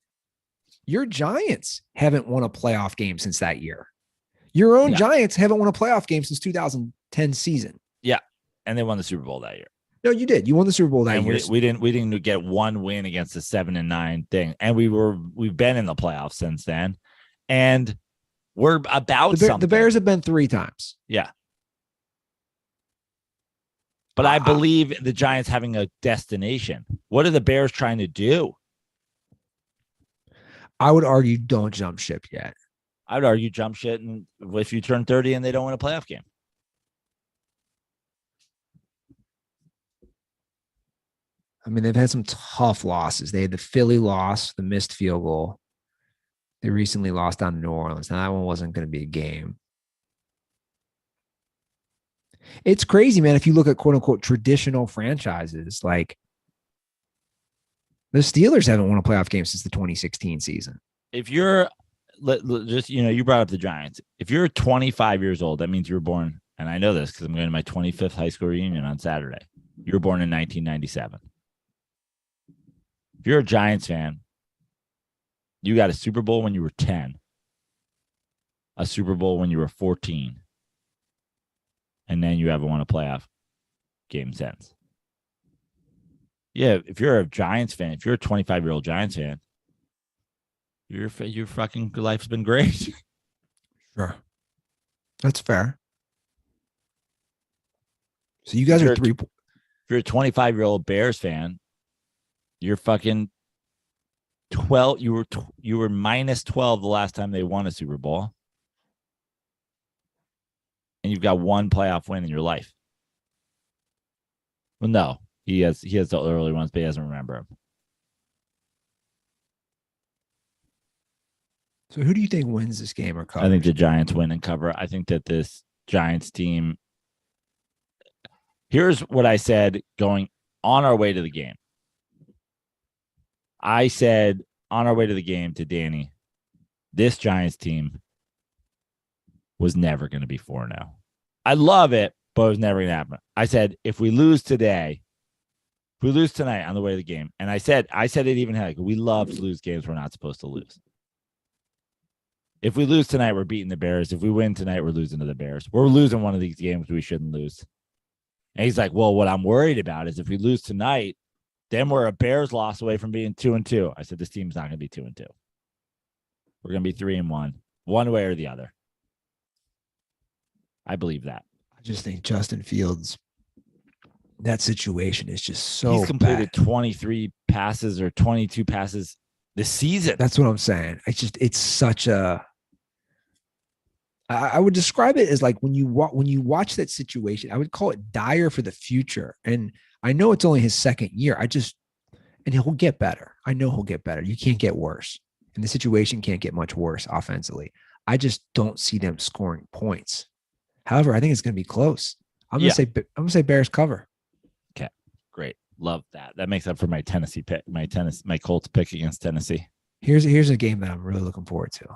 Your Giants haven't won a playoff game since that year. Your own Giants haven't won a playoff game since 2010 season. Yeah. And they won the Super Bowl that year. No, you did. You won the Super Bowl that And year. we didn't get one win against the 7-9 thing. And we've been in the playoffs since then. And we're about something. The Bears have been 3 times. Yeah. But I believe the Giants having a destination. What are the Bears trying to do? I would argue don't jump ship yet. I would argue jump shit and if you turn 30 and they don't win a playoff game. I mean, they've had some tough losses. They had the Philly loss, the missed field goal. They recently lost down to New Orleans. Now, that one wasn't going to be a game. It's crazy, man. If you look at quote unquote traditional franchises, like the Steelers haven't won a playoff game since the 2016 season. If you're just, you brought up the Giants. If you're 25 years old, that means you were born, and I know this because I'm going to my 25th high school reunion on Saturday. You were born in 1997. If you're a Giants fan, you got a Super Bowl when you were 10, a Super Bowl when you were 14, and then you haven't won a playoff game since. Yeah, if you're a Giants fan, if you're a 25-year-old Giants fan, your fucking life's been great. Sure. That's fair. So you guys are 3. If you're a 25-year-old Bears fan, you're fucking 12. You were minus 12 the last time they won a Super Bowl. And you've got one playoff win in your life. Well, no. He has the early ones, but he doesn't remember them. So who do you think wins this game or covers? I think the Giants win and cover. I think that this Giants team. Here's what I said going on our way to the game. I said on our way to the game to Danny, this Giants team was never going to be 4-0. I love it, but it was never going to happen. I said, if we lose today, if we lose tonight on the way to the game, and I said it even had, we love to lose games we're not supposed to lose. If we lose tonight, we're beating the Bears. If we win tonight, we're losing to the Bears. We're losing one of these games we shouldn't lose. And he's like, well, what I'm worried about is if we lose tonight, then we're a Bears loss away from being 2-2. I said, this team's not going to be 2-2. We're going to be 3-1, one way or the other. I believe that. I just think Justin Fields, that situation is just so He's completed bad. 23 passes or 22 passes this season. That's what I'm saying. It's such a. I would describe it as like when you watch that situation, I would call it dire for the future. And I know it's only his second year. And he'll get better. I know he'll get better. You can't get worse. And the situation can't get much worse offensively. I just don't see them scoring points. However, I think it's going to be close. I'm going to say Bears cover. Okay, great. Love that. That makes up for my Tennessee pick, my Colts pick against Tennessee. Here's a game that I'm really looking forward to.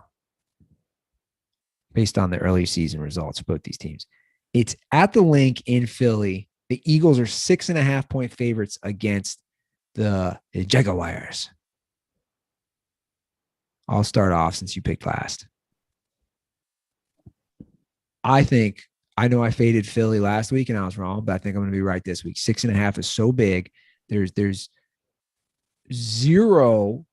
Based on the early season results of both these teams. It's at the Link in Philly. The Eagles are 6.5-point favorites against the Jaguars. I'll start off since you picked last. I know I faded Philly last week and I was wrong, but I think I'm going to be right this week. 6.5 is so big. There's zero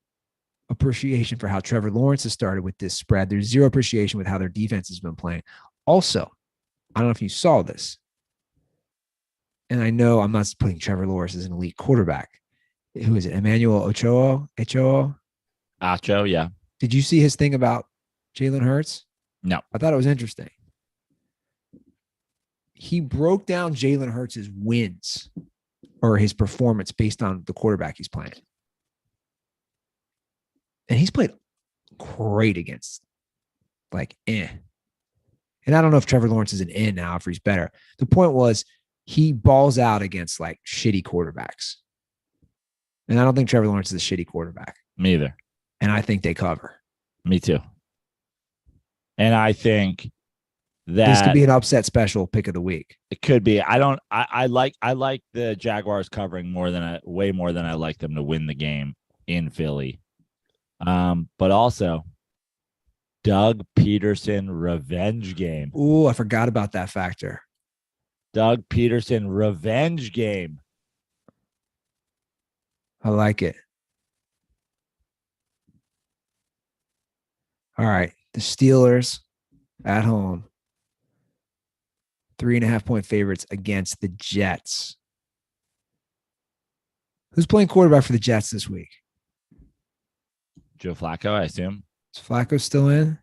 appreciation for how Trevor Lawrence has started with this spread. There's zero appreciation with how their defense has been playing. Also, I don't know if you saw this, and I know I'm not putting Trevor Lawrence as an elite quarterback. Who is it? Emmanuel Ochoa? Acho, yeah. Did you see his thing about Jalen Hurts? No. I thought it was interesting. He broke down Jalen Hurts' wins or his performance based on the quarterback he's playing. And he's played great against And I don't know if Trevor Lawrence is an now, if he's better. The point was he balls out against shitty quarterbacks. And I don't think Trevor Lawrence is a shitty quarterback. Me either. And I think they cover. Me too. And I think that this could be an upset special pick of the week. It could be. I like the Jaguars covering way more than I like them to win the game in Philly. But also Doug Peterson revenge game. Ooh, I forgot about that factor. Doug Peterson revenge game. I like it. All right. The Steelers at home. 3.5-point favorites against the Jets. Who's playing quarterback for the Jets this week? Joe Flacco, I assume. Is Flacco still in?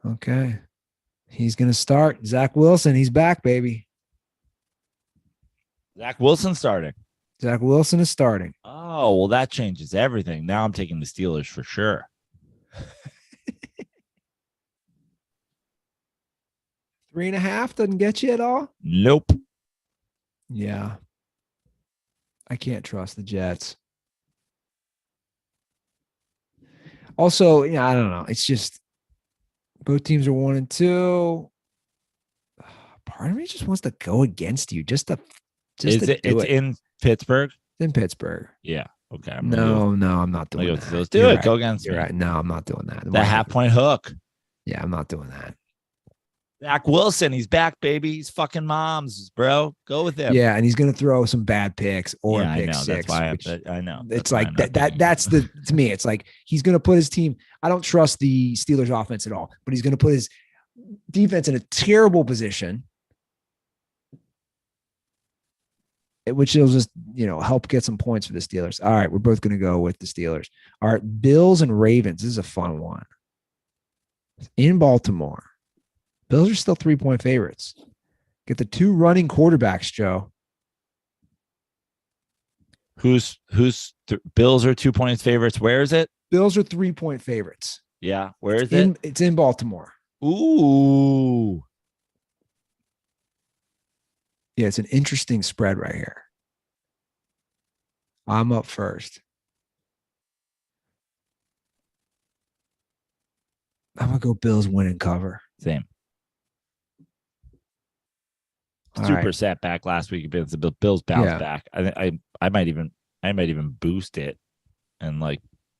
Okay. He's going to start. Zach Wilson, he's back, baby. Zach Wilson starting. Zach Wilson is starting. Oh, well, that changes everything. Now I'm taking the Steelers for sure. 3.5 doesn't get you at all? Nope. Yeah. I can't trust the Jets. Also, I don't know. It's just both teams are 1-2. Part of me just wants to go against you. It's in Pittsburgh? It's in Pittsburgh. Yeah. Okay. No, I'm not doing that. Let's do it. Right. Go against You're me. right. No, I'm not doing that. The half-point hook. Yeah, I'm not doing that. Zach Wilson, he's back, baby. He's fucking moms, bro. Go with him. Yeah, and he's going to throw some bad picks or pick six. That's why I know. It's like that's to me, it's like he's going to put his team. I don't trust the Steelers offense at all, but he's going to put his defense in a terrible position, which will just, help get some points for the Steelers. All right, we're both going to go with the Steelers. All right, Bills and Ravens. This is a fun one. In Baltimore. Bills are still 3-point favorites. Get the two running quarterbacks, Joe. Bills are 2 points favorites. Where is it? Bills are 3-point favorites. Yeah. Where is it? It's in Baltimore. Ooh. Yeah, it's an interesting spread right here. I'm up first. I'm going to go Bills win and cover. Same. All Super right. setback last week against the Bills bounced back. I might even boost it and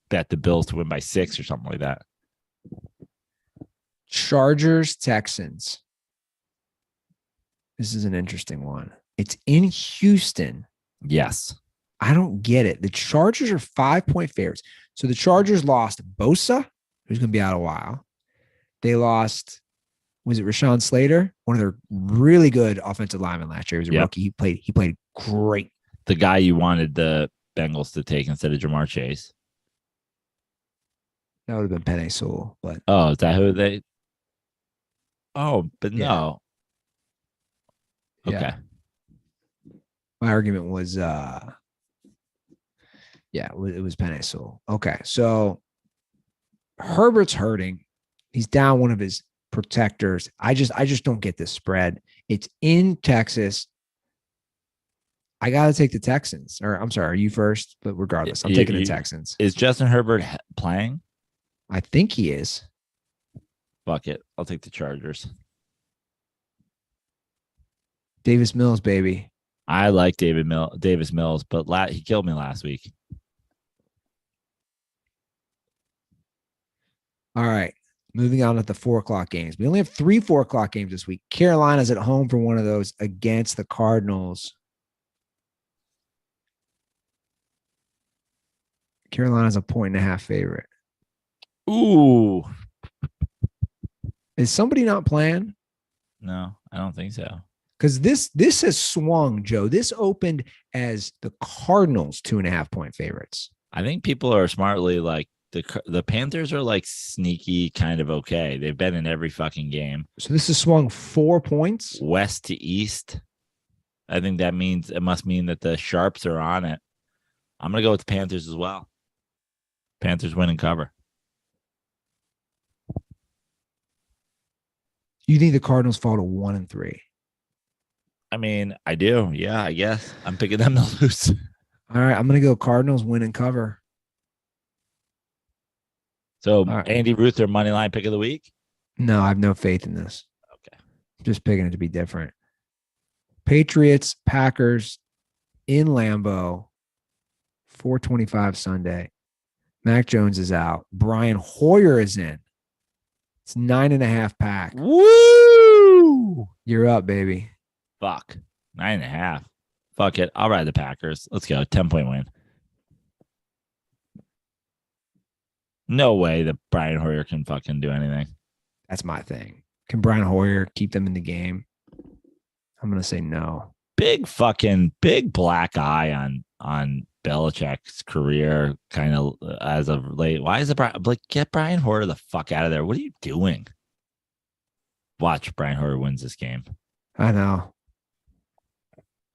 bet the Bills to win by 6 or something like that. Chargers, Texans. This is an interesting one. It's in Houston. Yes. I don't get it. The Chargers are 5-point favorites. So the Chargers lost Bosa, who's going to be out a while. They lost, was it Rashawn Slater? One of their really good offensive linemen last year. He was a rookie. He played great. The guy you wanted the Bengals to take instead of Jamar Chase. That would have been Penei Sewell. But is that who they? Oh, but no. Okay. Yeah. My argument was, it was Penei Sewell. Okay, so Herbert's hurting. He's down one of his protectors. I just don't get this spread. It's in Texas. I got to take the Texans. Or I'm sorry, are you first? But regardless, I'm taking the Texans. Is Justin Herbert playing? I think he is. Fuck it. I'll take the Chargers. Davis Mills, baby. I like Davis Mills, but he killed me last week. All right. Moving on to the 4:00 games. We only have 3 4:00 games this week. Carolina's at home for one of those against the Cardinals. Carolina's a 1.5 favorite. Ooh. Is somebody not playing? No, I don't think so. Because this has swung, Joe. This opened as the Cardinals 2.5-point favorites. I think people are smartly the Panthers are sneaky kind of okay. They've been in every fucking game. So this has swung 4 points? West to east. I think it must mean that the Sharps are on it. I'm going to go with the Panthers as well. Panthers win and cover. You think the Cardinals fall to 1-3? I mean, I do. Yeah, I guess. I'm picking them to lose. All right, I'm going to go Cardinals win and cover. So, right. Andy Ruther, money line pick of the week? No, I have no faith in this. Okay. I'm just picking it to be different. Patriots, Packers in Lambeau, 4:25 Sunday. Mac Jones is out. Brian Hoyer is in. It's 9.5 pack. Woo! You're up, baby. Fuck. 9.5. Fuck it. I'll ride the Packers. Let's go. 10-point win. No way that Brian Hoyer can fucking do anything. That's my thing. Can Brian Hoyer keep them in the game? I'm going to say no. Big black eye on Belichick's career kind of as of late. Why is it get Brian Hoyer the fuck out of there? What are you doing? Watch Brian Hoyer wins this game. I know.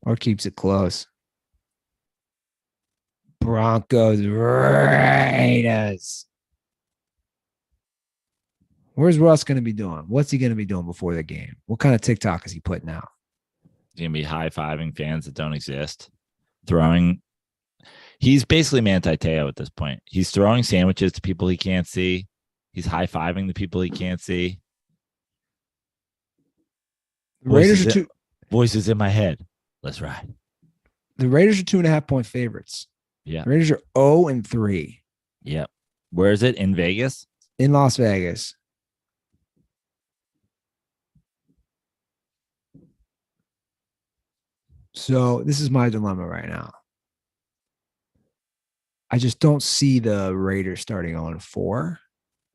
Or keeps it close. Broncos, Raiders. Where's Russ going to be doing? What's he going to be doing before the game? What kind of TikTok is he putting out? He's going to be high-fiving fans that don't exist. He's basically Manti Te'o at this point. He's throwing sandwiches to people he can't see. He's high-fiving the people he can't see. The Raiders are voices in my head. Let's ride. The Raiders are 2.5-point favorites. Yeah. The Raiders are 0-3. Yep. Where is it? In Vegas? In Las Vegas. So this is my dilemma right now. I just don't see the Raiders starting 0-4.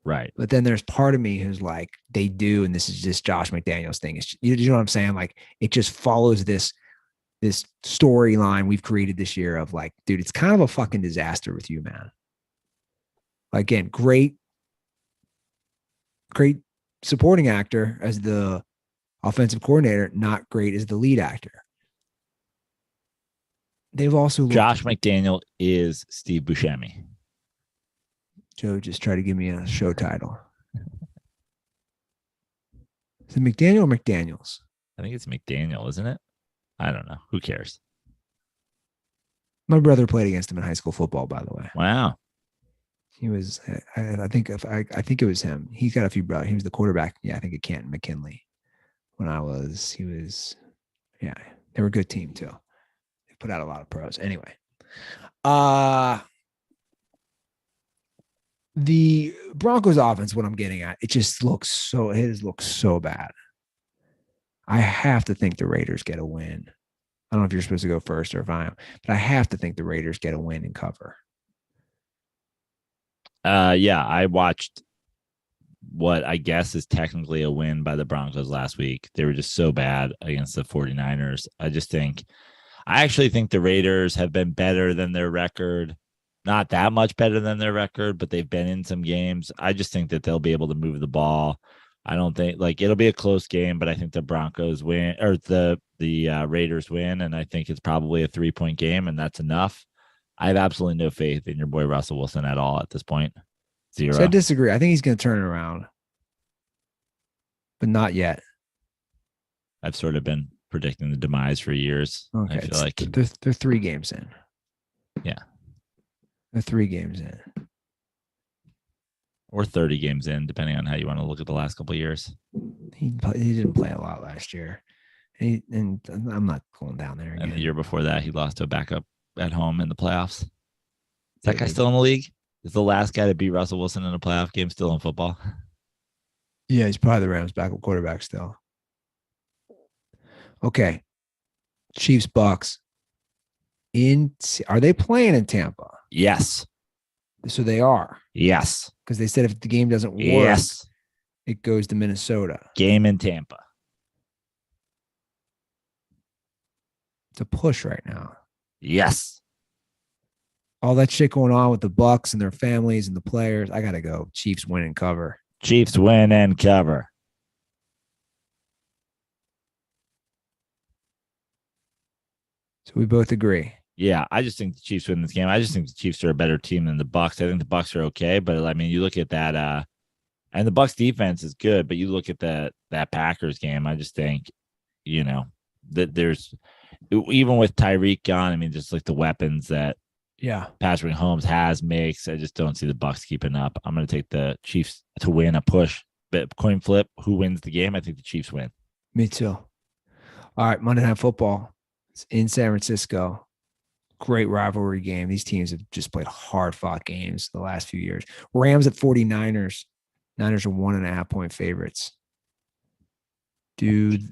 Right. But then there's part of me who's like, they do, and this is just Josh McDaniels thing. It's, you know what I'm saying? Like, it just follows this storyline we've created this year of like, dude, it's kind of a fucking disaster with you, man. Again, great supporting actor as the offensive coordinator, not great as the lead actor. They've also Josh McDaniel is Steve Buscemi. Joe just tried to give me a show title. Is it McDaniel or McDaniels? I think it's McDaniel, isn't it? I don't know. Who cares? My brother played against him in high school football, by the way. Wow. He was, I think it was him. He's got a few brothers. He was the quarterback. Yeah, I think at Canton McKinley. They were a good team too. They put out a lot of pros. Anyway, the Broncos offense, what I'm getting at, it looks so bad. I have to think the Raiders get a win. I don't know if you're supposed to go first or if I am, but I have to think the Raiders get a win and cover. Yeah, I watched what I guess is technically a win by the Broncos last week. They were just so bad against the 49ers. I actually think the Raiders have been better than their record. Not that much better than their record, but they've been in some games. I just think that they'll be able to move the ball. I don't think it'll be a close game, but I think the Broncos win or the Raiders win. And I think it's probably a 3-point game, and that's enough. I have absolutely no faith in your boy Russell Wilson at all at this point. 0. So I disagree. I think he's going to turn it around, but not yet. I've sort of been predicting the demise for years. Okay, I feel like they're 3 games in. Yeah, they're 3 games in, or 30 games in, depending on how you want to look at the last couple of years. He didn't play a lot last year, and I'm not going down there again. And the year before that, he lost to a backup at home in the playoffs. Is that guy still in the league? Is the last guy to beat Russell Wilson in a playoff game still in football? Yeah, he's probably the Rams' backup quarterback still. Okay. Chiefs, Bucks. Are they playing in Tampa? Yes. So they are. Yes. Because they said if the game doesn't work, yes, it goes to Minnesota. Game in Tampa. It's a push right now. Yes. All that shit going on with the Bucks and their families and the players. I got to go. Chiefs win and cover. Chiefs win and cover. So we both agree. Yeah, I just think the Chiefs win this game. I just think the Chiefs are a better team than the Bucks. I think the Bucks are okay, but I mean, you look at that, and the Bucks defense is good, but you look at that Packers game. I just think, that there's even with Tyreek gone. I mean, just like the weapons that Patrick Mahomes makes. I just don't see the Bucks keeping up. I'm going to take the Chiefs to win a push, but coin flip. Who wins the game? I think the Chiefs win. Me too. All right, Monday Night Football. It's in San Francisco. Great rivalry game. These teams have just played hard-fought games the last few years. Rams at 49ers. Niners are 1.5-point favorites. Dude,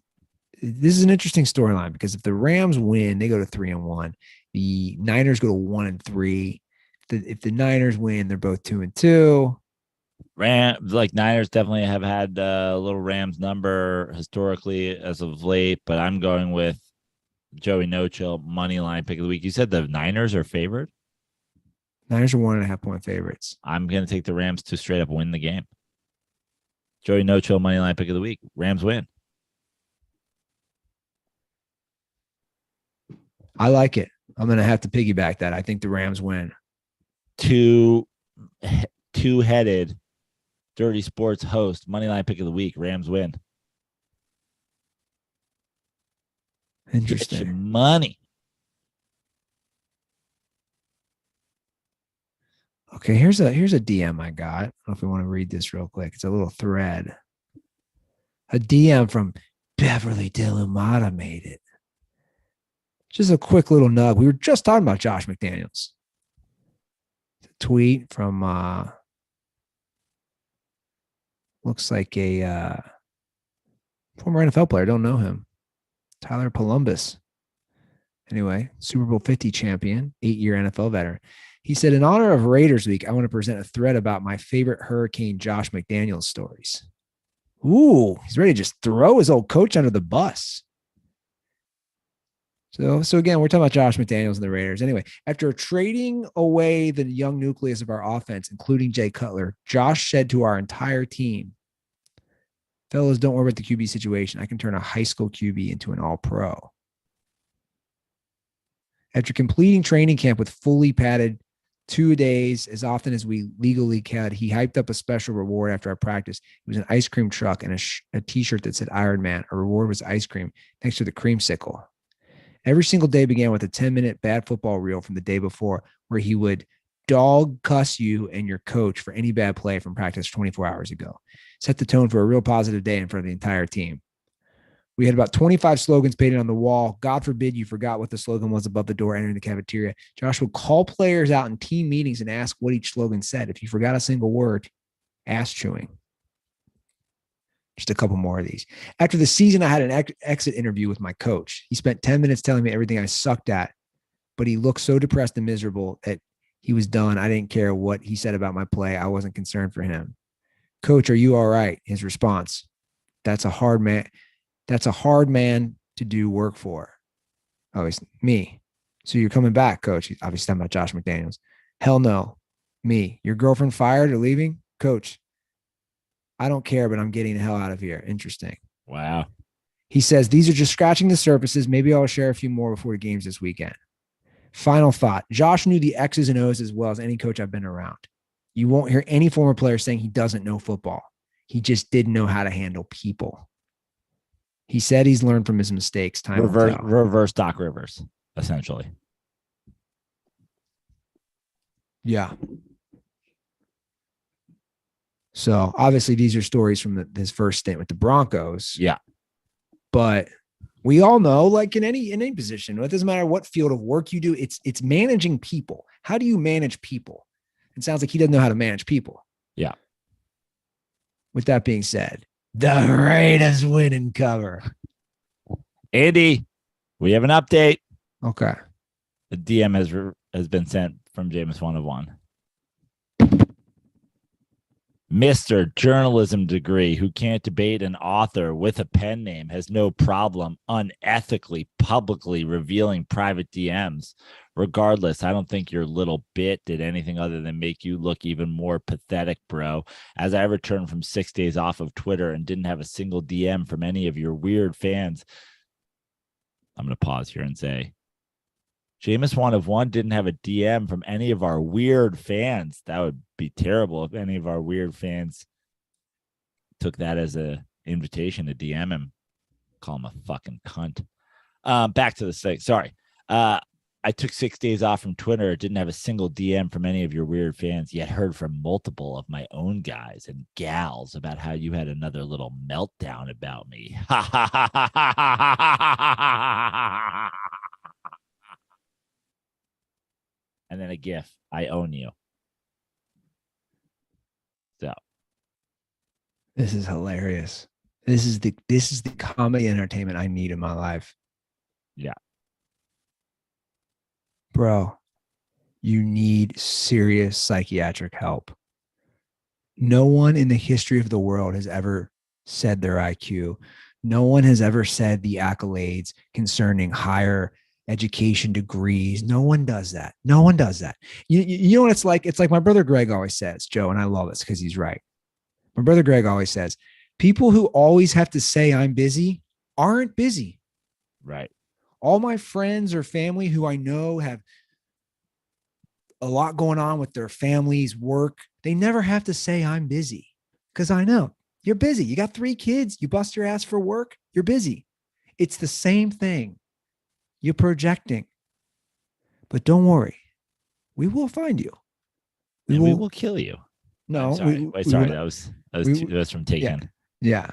this is an interesting storyline because if the Rams win, they go to 3-1. The Niners go to 1-3. If the Niners win, they're both 2-2. Niners definitely have had a little Rams number historically as of late, but I'm going with Joey No Chill money line pick of the week. You said the Niners are favored? Niners are 1.5-point favorites. I'm going to take the Rams to straight up win the game. Joey No Chill money line pick of the week. Rams win. I like it. I'm going to have to piggyback that. I think the Rams win. Two-headed Dirty Sports host, moneyline pick of the week. Rams win. Interesting. Get your money. Okay, here's a DM I got. I don't know if we want to read this real quick. It's a little thread. A DM from Beverly Dillumata made it. Just a quick little nug. We were just talking about Josh McDaniels. A tweet from looks like a former NFL player. Don't know him. Tyler Columbus. Anyway, Super Bowl 50 champion, 8-year NFL veteran. He said, in honor of Raiders Week, I want to present a thread about my favorite Hurricane Josh McDaniels stories. Ooh, he's ready to just throw his old coach under the bus. So again, we're talking about Josh McDaniels and the Raiders. Anyway, after trading away the young nucleus of our offense, including Jay Cutler, Josh said to our entire team, fellas, don't worry about the QB situation. I can turn a high school QB into an all-pro. After completing training camp with fully padded 2 days, as often as we legally could, he hyped up a special reward after our practice. It was an ice cream truck and a T-shirt that said Iron Man. A reward was ice cream next to the creamsicle. Every single day began with a 10-minute bad football reel from the day before where he would dog cuss you and your coach for any bad play from practice 24 hours ago. Set the tone for a real positive day in front of the entire team. We had about 25 slogans painted on the wall. God forbid you forgot what the slogan was above the door entering the cafeteria. Josh would call players out in team meetings and ask what each slogan said. If you forgot a single word, ass chewing. Just a couple more of these. After the season, I had an exit interview with my coach. He spent 10 minutes telling me everything I sucked at, but he looked so depressed and miserable that he was done. I didn't care what he said about my play. I wasn't concerned for him. Coach, are you all right? His response, that's a hard man. That's a hard man to do work for. Oh, it's me. So you're coming back, coach. He's obviously talking about Josh McDaniels. Hell no. Me. Your girlfriend fired or leaving? Coach, I don't care, but I'm getting the hell out of here. Interesting. Wow. He says, these are just scratching the surfaces. Maybe I'll share a few more before the games this weekend. Final thought. Josh knew the X's and O's as well as any coach I've been around. You won't hear any former player saying he doesn't know football. He just didn't know how to handle people. He said he's learned from his mistakes. Time will tell. Reverse Doc Rivers, essentially. Yeah. So obviously these are stories from his first stint with the Broncos. Yeah. But we all know, like in any position, it doesn't matter what field of work you do, it's managing people. How do you manage people? It sounds like he doesn't know how to manage people. Yeah. With that being said, the Raiders win and cover. Andy, we have an update. Okay. The DM has been sent from Jameis 101. Mr. Journalism degree who can't debate an author with a pen name has no problem unethically, publicly revealing private DMs. Regardless, I don't think your little bit did anything other than make you look even more pathetic, bro. As I returned from 6 days off of Twitter and didn't have a single DM from any of your weird fans. I'm going to pause here and say, Jameis 101 didn't have a DM from any of our weird fans. That would be terrible if any of our weird fans took that as an invitation to DM him. Call him a fucking cunt. Back to the thing. Sorry. I took 6 days off from Twitter. Didn't have a single DM from any of your weird fans, yet heard from multiple of my own guys and gals about how you had another little meltdown about me. And then a GIF. I own you. So This is hilarious. This is the comedy entertainment I need in my life. Yeah. Bro, you need serious psychiatric help. No one in the history of the world has ever said their IQ. No one has ever said the accolades concerning higher education degrees. No one does that. No one does that. You know what it's like? It's like my brother Greg always says, Joe, and I love this because he's right. My brother Greg always says, people who always have to say I'm busy aren't busy. Right. All my friends or family who I know have a lot going on with their families, work, they never have to say I'm busy because I know you're busy. You got 3 kids. You bust your ass for work. You're busy. It's the same thing. You're projecting. But don't worry. We will find you. We will kill you. No. Sorry. That was from Taken. Yeah.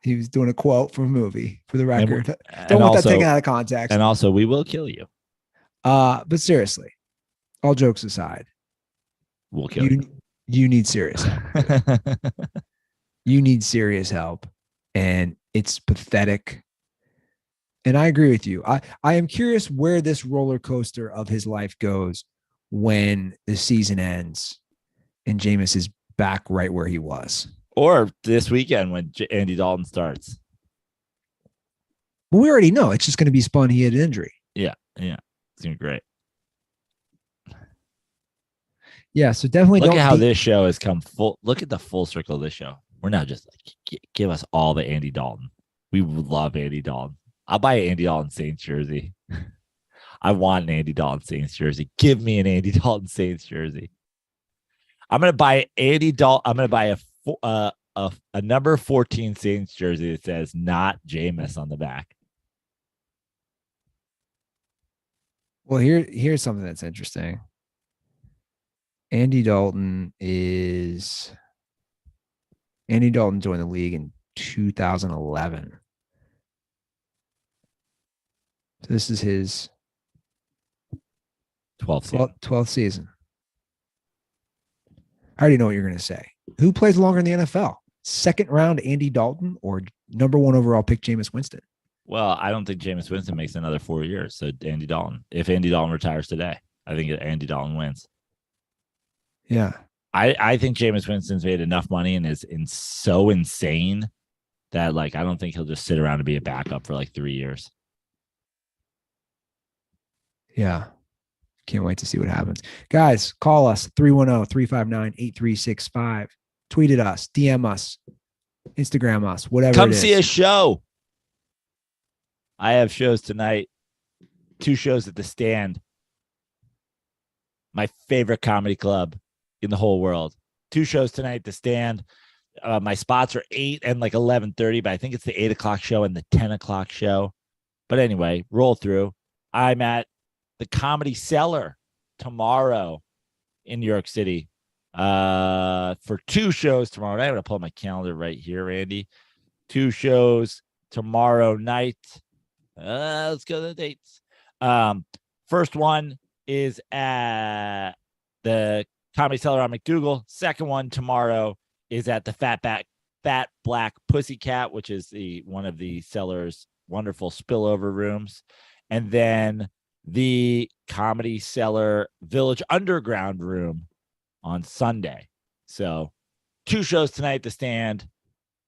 He was doing a quote from a movie for the record. And Don't want also, that taken out of context. And also, we will kill you. But seriously, all jokes aside, we'll kill you. You need serious help. You need serious help. And it's pathetic. And I agree with you. I am curious where this roller coaster of his life goes when the season ends and Jameis is back right where he was. Or this weekend when Andy Dalton starts. But we already know it's just going to be spun. He had an injury. Yeah. It's going to be great. Yeah, so definitely look at how this show has come full. Look at the full circle of this show. We're now just like, give us all the Andy Dalton. We love Andy Dalton. I'll buy an Andy Dalton Saints jersey. I want an Andy Dalton Saints jersey. Give me an Andy Dalton Saints jersey. I'm gonna buy Andy Dalton. I'm gonna buy a number 14 Saints jersey that says "not Jameis" on the back. Well, here's something that's interesting. Andy Dalton joined the league in 2011. So this is his 12th season. I already know what you're going to say. Who plays longer in the NFL? Second round Andy Dalton or number 1 overall pick Jameis Winston? Well, I don't think Jameis Winston makes another 4 years. So Andy Dalton. If Andy Dalton retires today, I think Andy Dalton wins. Yeah. I think Jameis Winston's made enough money and is so insane that I don't think he'll just sit around and be a backup for 3 years. Yeah. Can't wait to see what happens. Guys, call us 310-359-8365. Tweet at us, DM us, Instagram us, whatever. Come see a show. I have shows tonight. 2 shows at the Stand. My favorite comedy club in the whole world. 2 shows tonight, the Stand. My spots are 8 and 11:30, but I think it's the 8 o'clock show and the 10 o'clock show. But anyway, roll through. I'm at the Comedy Cellar tomorrow in New York City for 2 shows tomorrow night. I'm going to pull up my calendar right here, Andy. 2 shows tomorrow night. Let's go to the dates. First one is at the Comedy Cellar on McDougal. Second one tomorrow is at the Fat Black Pussycat, which is one of the Cellar's wonderful spillover rooms. And then the Comedy Cellar Village Underground room on Sunday. So 2 shows tonight, the Stand,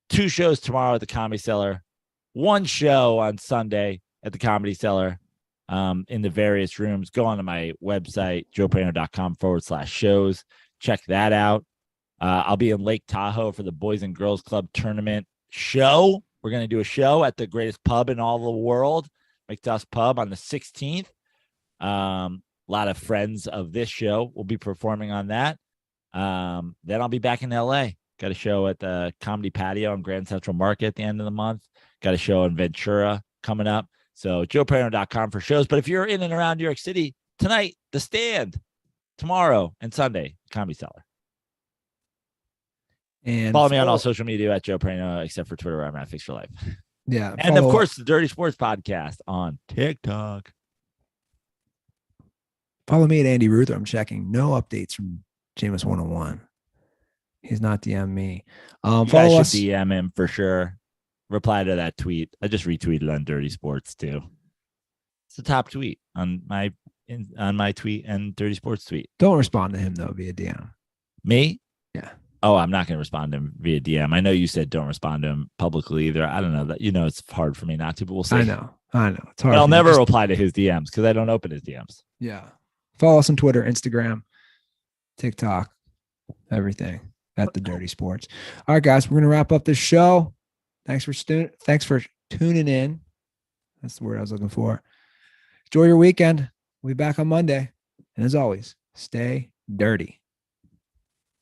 2 shows tomorrow at the Comedy Cellar, 1 show on Sunday at the Comedy Cellar in the various rooms. Go onto my website, joeprano.com/shows. Check that out. I'll be in Lake Tahoe for the Boys and Girls Club tournament show. We're going to do a show at the greatest pub in all the world, McDuff's Pub, on the 16th. A lot of friends of this show will be performing on that. Then I'll be back in LA. Got a show at the Comedy Patio on Grand Central Market at the end of the month. Got a show in Ventura coming up. So joeprano.com for shows. But if you're in and around New York City tonight, the Stand, tomorrow and Sunday, Comedy Cellar. And follow me on all social media at Joe Prano, except for Twitter, where I'm at Fix Your Life. Yeah. And of course, the Dirty Sports Podcast on TikTok. Follow me at Andy Ruther. I'm checking. No updates from Jameis 101. He's not DM me. You guys Follow should us. DM him for sure. Reply to that tweet. I just retweeted on Dirty Sports too. It's the top tweet on my tweet and Dirty Sports tweet. Don't respond to him though via DM. Me? Yeah. Oh, I'm not going to respond to him via DM. I know you said don't respond to him publicly either. I don't know that. It's hard for me not to, but we'll see. I know. It's hard. I'll never reply to his DMs because I don't open his DMs. Yeah. Follow us on Twitter, Instagram, TikTok, everything at the Dirty Sports. All right, guys, we're going to wrap up this show. Thanks for tuning in. That's the word I was looking for. Enjoy your weekend. We'll be back on Monday. And as always, stay dirty.